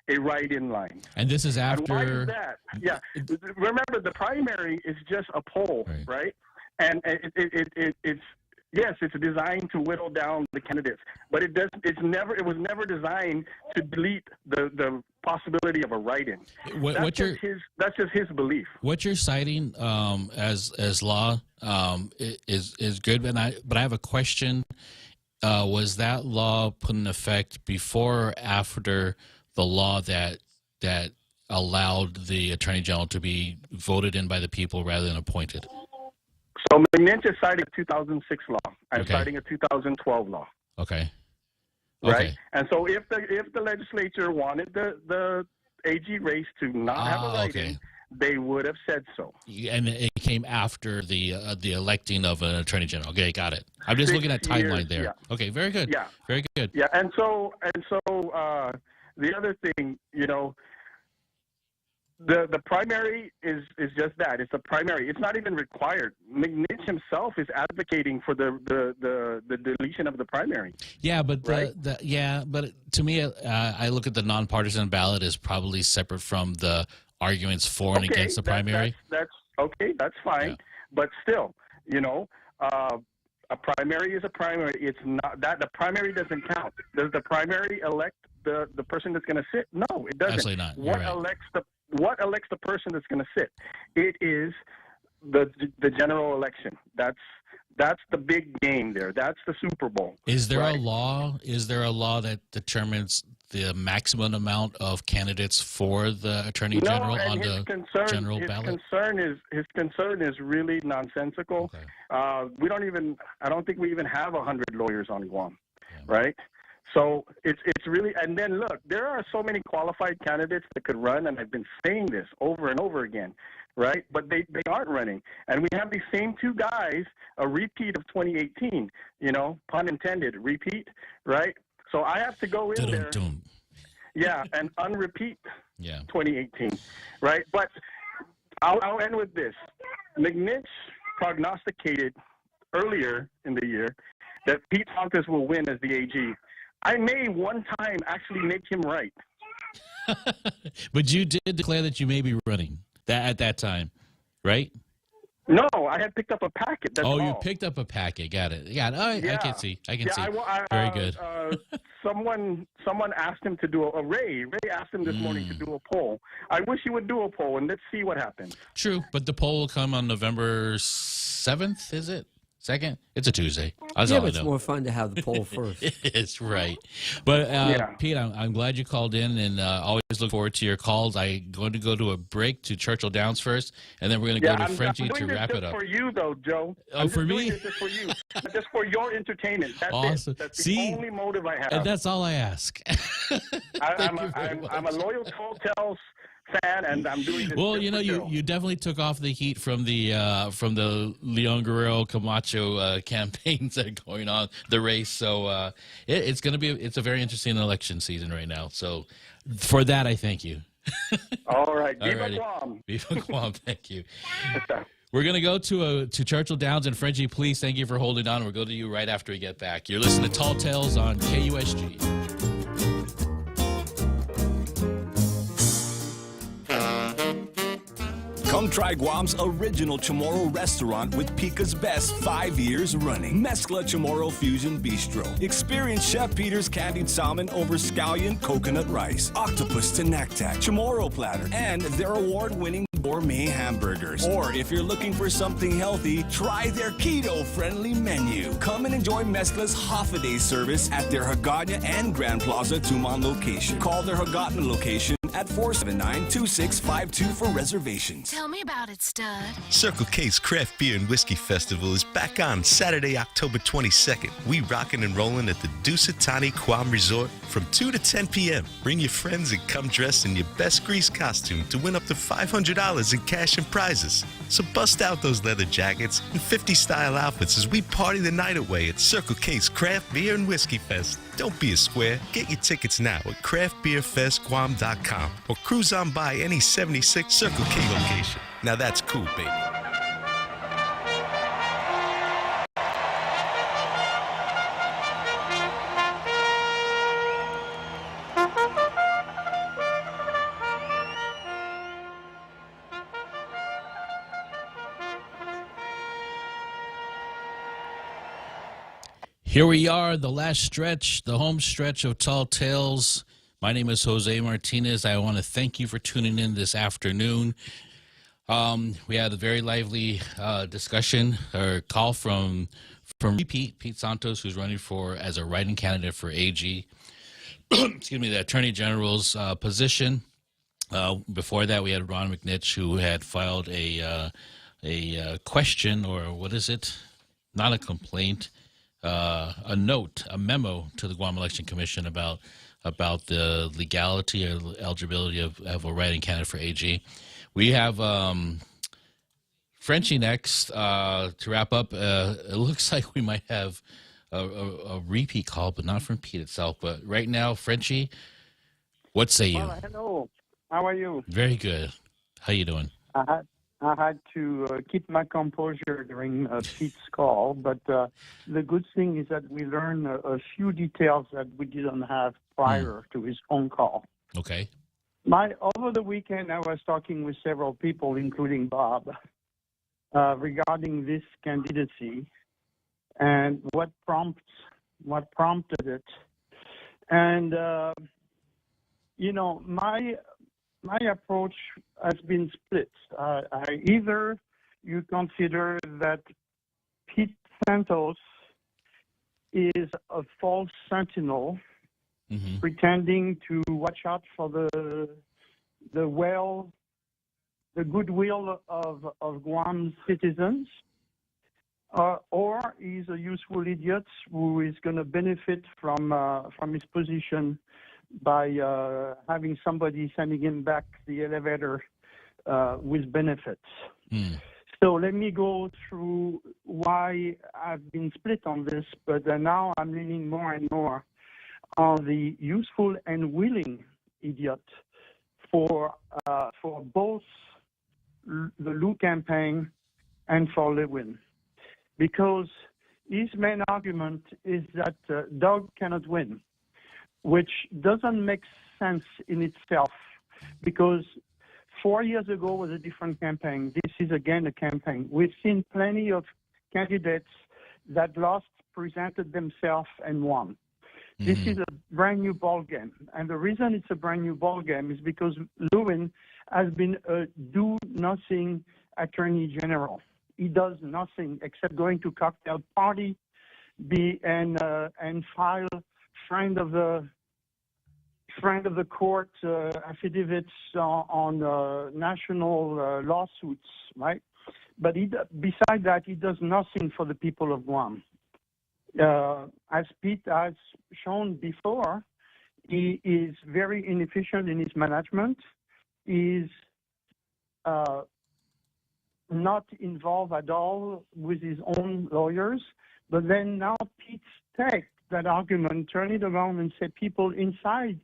a write-in line. And this is And why after. is that? Yeah. Remember, the primary is just a poll, right? And it's yes, it's designed to whittle down the candidates, but it does. It was never designed to delete the possibility of a write-in. That's just his belief. What you're citing as law is good, but I have a question. Was that law put in effect before or after the law that allowed the Attorney General to be voted in by the people rather than appointed? So McNinch is citing a 2006 law. I'm citing a 2012 law. Okay. Right. And so if the legislature wanted the AG race to not have a write-in, they would have said so. And it came after the electing of an Attorney General. Okay, got it. I'm just looking at timeline there. Yeah. Okay, very good. Yeah. Very good. Yeah, and so the other thing, the primary is just that. It's a primary. It's not even required. McNinch himself is advocating for the deletion of the primary. Yeah, but but to me, I look at the nonpartisan ballot as probably separate from the arguments for and against the primary. That's okay. That's fine. Yeah. But still, a primary is a primary. It's not that the primary doesn't count. Does the primary elect the person that's going to sit? No, it doesn't. Absolutely not. What elects the person that's going to sit? It is the general election. That's the big game there. That's the Super Bowl. Is there a law? Is there a law that determines the maximum amount of candidates for the Attorney General on the general ballot? His concern is really nonsensical. Okay. I don't think we even have 100 lawyers on Guam, right? So it's really, and then look, there are so many qualified candidates that could run, and I've been saying this over and over again, right? But they aren't running. And we have these same two guys, a repeat of 2018, pun intended, repeat, right? So I have to go in there, yeah, and unrepeat 2018, right? But I'll end with this. McNinch prognosticated earlier in the year that Pete Tonkus will win as the AG. I may one time actually make him right. But you did declare that you may be running at that time, right? No, I had picked up a packet. That's all. You picked up a packet. Got it. Yeah. I can see. Very good. Someone asked him to do a Ray. Ray asked him this morning to do a poll. I wish he would do a poll, and let's see what happens. True, but the poll will come on November 7th, is it? 2nd? It's a Tuesday. That's all I know. It's more fun to have the poll first. It's right. But, Pete, I'm glad you called in, and always look forward to your calls. I'm going to go to a break to Churchill Downs first, and then we're going to go to Frenchie to wrap it up. For you, though, Joe. Oh, for me? Just for you. Just for your entertainment. That's awesome. it. That's the only motive I have. And that's all I ask. I'm a loyal Hotels fan, and I'm doing this. Well, you definitely took off the heat from the Leon Guerrero Camacho campaigns that are going on the race. So it's a very interesting election season right now. So for that, I thank you. All right, Viva Guam. Viva Guam. Thank you. We're going to go to Churchill Downs, and Frenchie, please, thank you for holding on. We'll go to you right after we get back. You're listening to Tall Tales on KUSG. Come try Guam's original Chamorro restaurant with Pica's best 5 years running. Mezcla Chamorro Fusion Bistro. Experience Chef Peter's candied salmon over scallion coconut rice, octopus to naktak, Chamorro platter, and their award-winning gourmet hamburgers. Or if you're looking for something healthy, try their keto-friendly menu. Come and enjoy Mezcla's half-a-day service at their Hagåtña and Grand Plaza Tuman location. Call their Hagåtña location at 479-2652 for reservations. Tell me about it, stud. Circle K's Craft Beer and Whiskey Festival is back on Saturday, October 22nd. We rockin' and rollin' at the Dusatani Guam Resort from 2 to 10 p.m. Bring your friends and come dressed in your best grease costume to win up to $500 in cash and prizes. So bust out those leather jackets and 50-style outfits as we party the night away at Circle K's Craft Beer and Whiskey Fest. Don't be a square. Get your tickets now at craftbeerfestguam.com or cruise on by any 76 Circle K location. Now that's cool, baby. Here we are, the last stretch, the home stretch of Tall Tales. My name is Jose Martinez. I want to thank you for tuning in this afternoon. We had a very lively discussion or call from Pete Santos, who's running as a writing candidate for AG. Excuse me, the Attorney General's position. Before that, we had Ron McNitch, who had filed a question, or what is it? Not a complaint. A note, a memo to the Guam Election Commission about the legality or eligibility of a writing candidate for AG. We have Frenchie next to wrap up. It looks like we might have a repeat call, but not from Pete itself. But right now, Frenchie, what say you? Hello. How are you? Very good. How you doing? I had to keep my composure during Pete's call, but the good thing is that we learned a few details that we didn't have prior to his phone call. Okay. Over the weekend, I was talking with several people, including Bob, regarding this candidacy and what prompted it. And, my approach has been split. Either you consider that Pete Santos is a false sentinel, pretending to watch out for the goodwill of Guam citizens, or he's a useful idiot who is going to benefit from his position by having somebody sending him back the elevator with benefits. So let me go through why I've been split on this, but now I'm leaning more and more on the useful and willing idiot for both the Lou campaign and for Lewin. Because his main argument is that Doug cannot win, which doesn't make sense in itself, because 4 years ago was a different campaign. This is again a campaign. We've seen plenty of candidates that lost, presented themselves, and won. This is a brand new ball game, and the reason it's a brand new ball game is because Lewin has been a do-nothing attorney general. He does nothing except going to cocktail party, and file friend of the court affidavits on national lawsuits, right? But besides that, he does nothing for the people of Guam. As Pete has shown before, he is very inefficient in his management. He's not involved at all with his own lawyers. But then now Pete takes that argument, turn it around and say people inside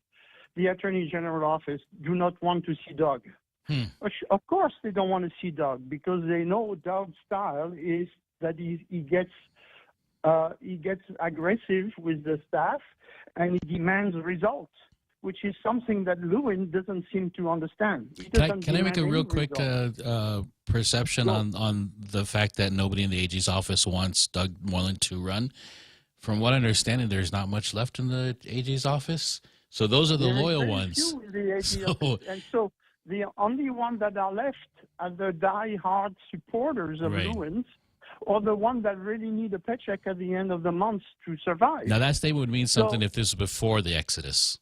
the Attorney General office do not want to see Doug. Of course they don't want to see Doug, because they know Doug's style is that he gets aggressive with the staff and he demands results, which is something that Lewin doesn't seem to understand. Can I make a real quick perception on the fact that nobody in the AG's office wants Doug Moreland to run? From what I understand, there's not much left in the AG's office. So those are the loyal ones. And so the only ones that are left are the die-hard supporters of Lewin's, or the ones that really need a paycheck at the end of the month to survive. Now that statement would mean something if this was before the Exodus.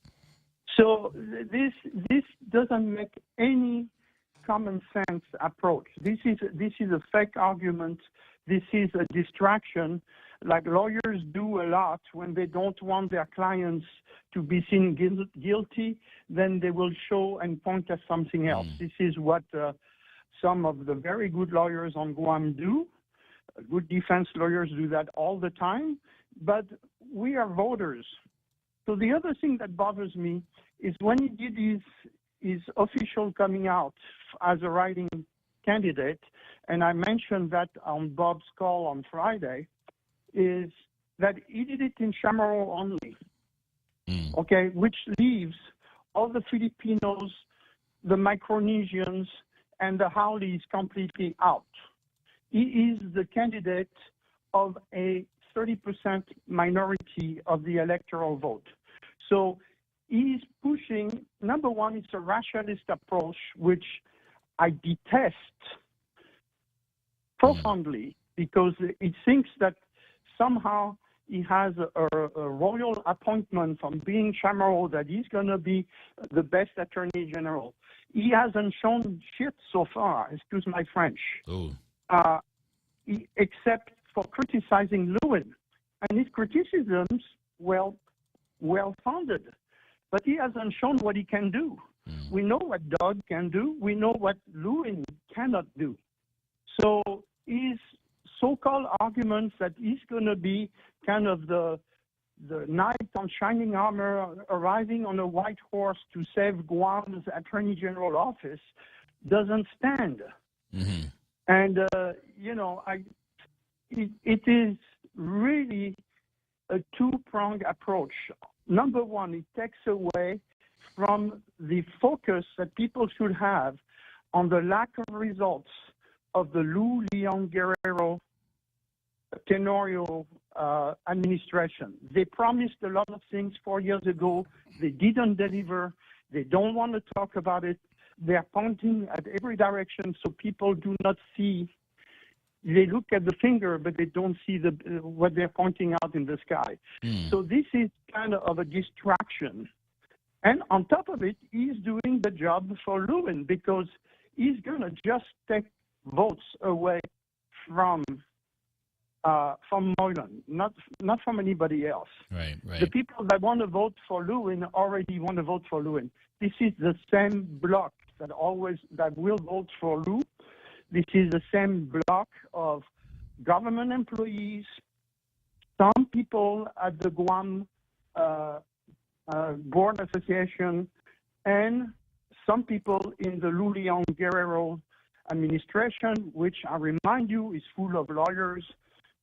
So this doesn't make any common sense approach. This is a fake argument. This is a distraction, like lawyers do a lot when they don't want their clients to be seen guilty. Then they will show and point at something else. This is what some of the very good lawyers on Guam do. Good defense lawyers do that all the time. But we are voters. So the other thing that bothers me is when he did his official coming out as a writing candidate, and I mentioned that on Bob's call on Friday, is that he did it in Chamorro only, okay, which leaves all the Filipinos, the Micronesians, and the Haoles completely out. He is the candidate of a 30% minority of the electoral vote. So he's pushing, number one, it's a racialist approach, which I detest profoundly, because it thinks that somehow he has a royal appointment from being Chamorro that he's going to be the best attorney general. He hasn't shown shit so far, excuse my French, except for criticizing Lewin. And his criticisms, well-founded. But he hasn't shown what he can do. We know what Doug can do. We know what Lewin cannot do. So his so-called arguments that he's going to be kind of the knight on shining armor arriving on a white horse to save Guam's attorney general office doesn't stand. And, it is really a two-pronged approach. Number one, it takes away from the focus that people should have on the lack of results of the Lou Leon Guerrero Tenorio administration. They promised a lot of things 4 years ago. They didn't deliver. They don't want to talk about it. They're pointing at every direction so people do not see. They look at the finger, but they don't see what they're pointing out in the sky. So this is kind of a distraction. And on top of it, he's doing the job for Lewin, because he's going to just take votes away from Moylan, not from anybody else. Right. The people that want to vote for Lewin already want to vote for Lewin. This is the same bloc that will vote for Lou. This is the same block of government employees, some people at the Guam Board Association, and some people in the Lou Leon Guerrero administration, which I remind you is full of lawyers,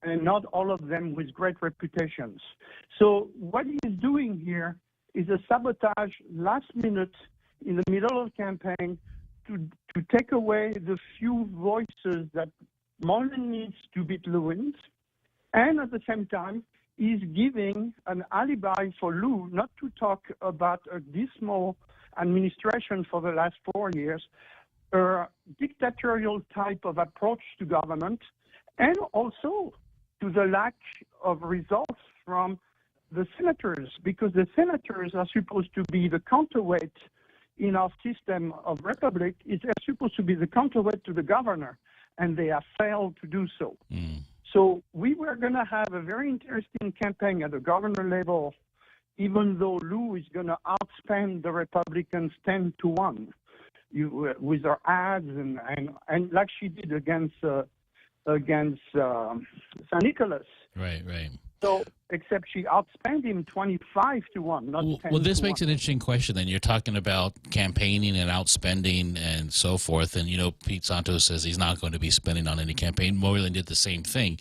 and not all of them with great reputations. So what he is doing here is a sabotage last minute in the middle of the campaign to take away the few voices that Moylan needs to beat Lewin, and at the same time, he's giving an alibi for Lou not to talk about a dismal administration for the last 4 years, a dictatorial type of approach to government, and also to the lack of results from the senators, because the senators are supposed to be the counterweight in our system of republic. It's supposed to be the counterweight to the governor, and they have failed to do so. So we were going to have a very interesting campaign at the governor level, even though Lou is going to outspend the Republicans 10-1 with her ads and like she did against San Nicolas. Right. So, except she outspent him 25-1, not 10-1. Well, this makes an interesting question. Then you're talking about campaigning and outspending and so forth, and Pete Santos says he's not going to be spending on any campaign. Moylan did the same thing.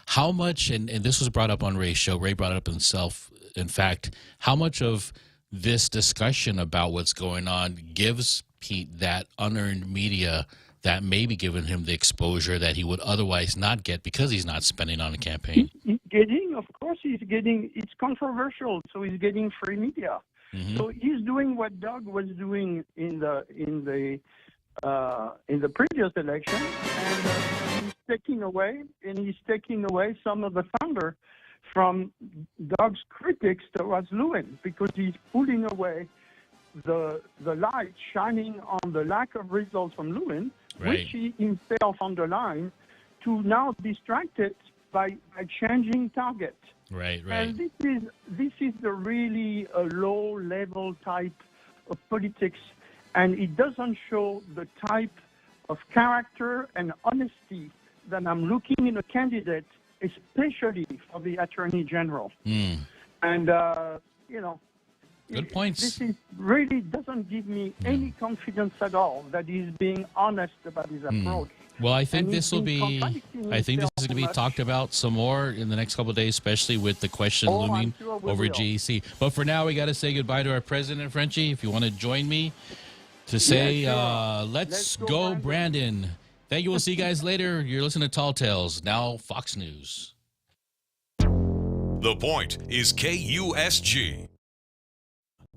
How much, and this was brought up on Ray's show. Ray brought it up himself. In fact, how much of this discussion about what's going on gives Pete that unearned media that may be giving him the exposure that he would otherwise not get because he's not spending on a campaign? He's getting, it's controversial, so he's getting free media. So he's doing what Doug was doing in the previous election, and he's taking away some of the thunder from Doug's critics towards Lewin, because he's pulling away the light shining on the lack of results from Lewin, which he himself underlined, to now distract it by changing target. Right. And this is a really a low-level type of politics, and it doesn't show the type of character and honesty that I'm looking in a candidate, especially for the Attorney General. And, good points. This is really doesn't give me any confidence at all that he's being honest about his approach. Well, I think And this will be. I think this is going to be talked about some more in the next couple of days, especially with the question looming over GEC. But for now, we got to say goodbye to our president, Frenchie. If you want to join me to say, let's go, Brandon. Thank you. We'll see you guys later. You're listening to Tall Tales, now Fox News. The Point is KUSG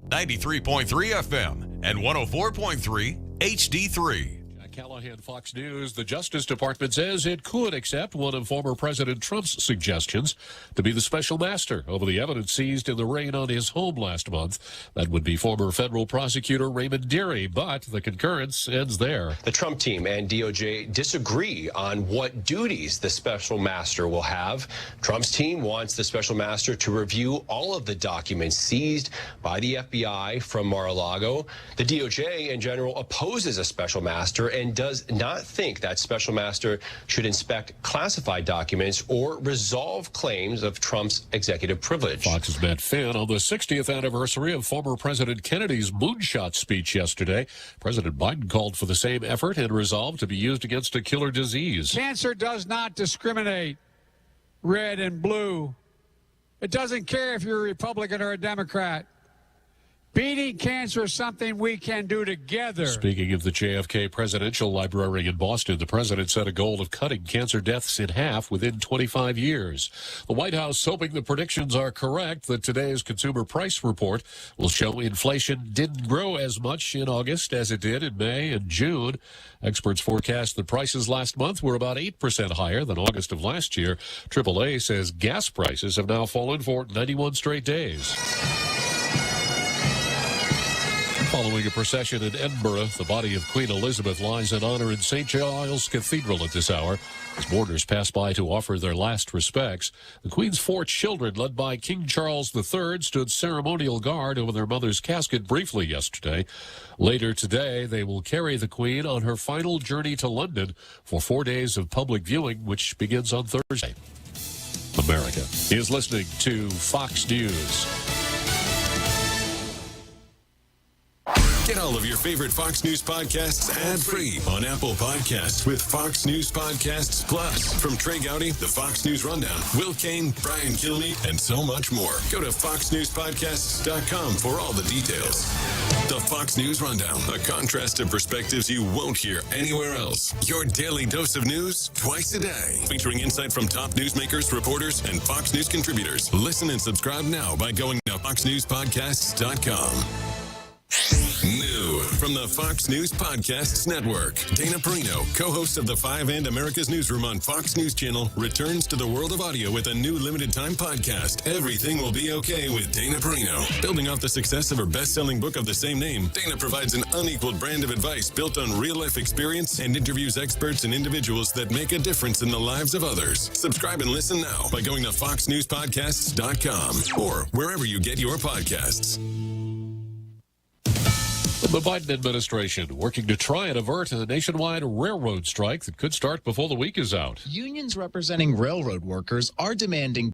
93.3 FM and 104.3 HD3. Callahan, Fox News. The Justice Department says it could accept one of former President Trump's suggestions to be the special master over the evidence seized in the raid on his home last month. That would be former federal prosecutor Raymond Dearie, but the concurrence ends there. The Trump team and DOJ disagree on what duties the special master will have. Trump's team wants the special master to review all of the documents seized by the FBI from Mar-a-Lago. The DOJ in general opposes a special master and does not think that special master should inspect classified documents or resolve claims of Trump's executive privilege. Fox's Matt Finn on the 60th anniversary of former President Kennedy's moonshot speech yesterday. President Biden called for the same effort and resolve to be used against a killer disease. Cancer does not discriminate red and blue. It doesn't care if you're a Republican or a Democrat. Beating cancer is something we can do together. Speaking of the JFK Presidential Library in Boston, the president set a goal of cutting cancer deaths in half within 25 years. The White House hoping the predictions are correct that today's consumer price report will show inflation didn't grow as much in August as it did in May and June. Experts forecast that prices last month were about 8% higher than August of last year. AAA says gas prices have now fallen for 91 straight days. Following a procession in Edinburgh, the body of Queen Elizabeth lies in honor in St. Giles Cathedral at this hour as mourners pass by to offer their last respects. The Queen's 4 children, led by King Charles III, stood ceremonial guard over their mother's casket briefly yesterday. Later today, they will carry the Queen on her final journey to London for 4 days of public viewing, which begins on Thursday. America is listening to Fox News. Get all of your favorite Fox News podcasts ad-free on Apple Podcasts with Fox News Podcasts Plus. From Trey Gowdy, the Fox News Rundown, Will Kane, Brian Kilmeade, and so much more. Go to foxnewspodcasts.com for all the details. The Fox News Rundown, a contrast of perspectives you won't hear anywhere else. Your daily dose of news twice a day, featuring insight from top newsmakers, reporters, and Fox News contributors. Listen and subscribe now by going to foxnewspodcasts.com. New from the Fox News Podcasts Network, Dana Perino, co-host of the 5 and America's Newsroom on Fox News Channel, returns to the world of audio with a new limited-time podcast, Everything Will Be Okay with Dana Perino. Building off the success of her best-selling book of the same name, Dana provides an unequaled brand of advice built on real-life experience and interviews experts and individuals that make a difference in the lives of others. Subscribe and listen now by going to foxnewspodcasts.com or wherever you get your podcasts. The Biden administration working to try and avert a nationwide railroad strike that could start before the week is out. Unions representing railroad workers are demanding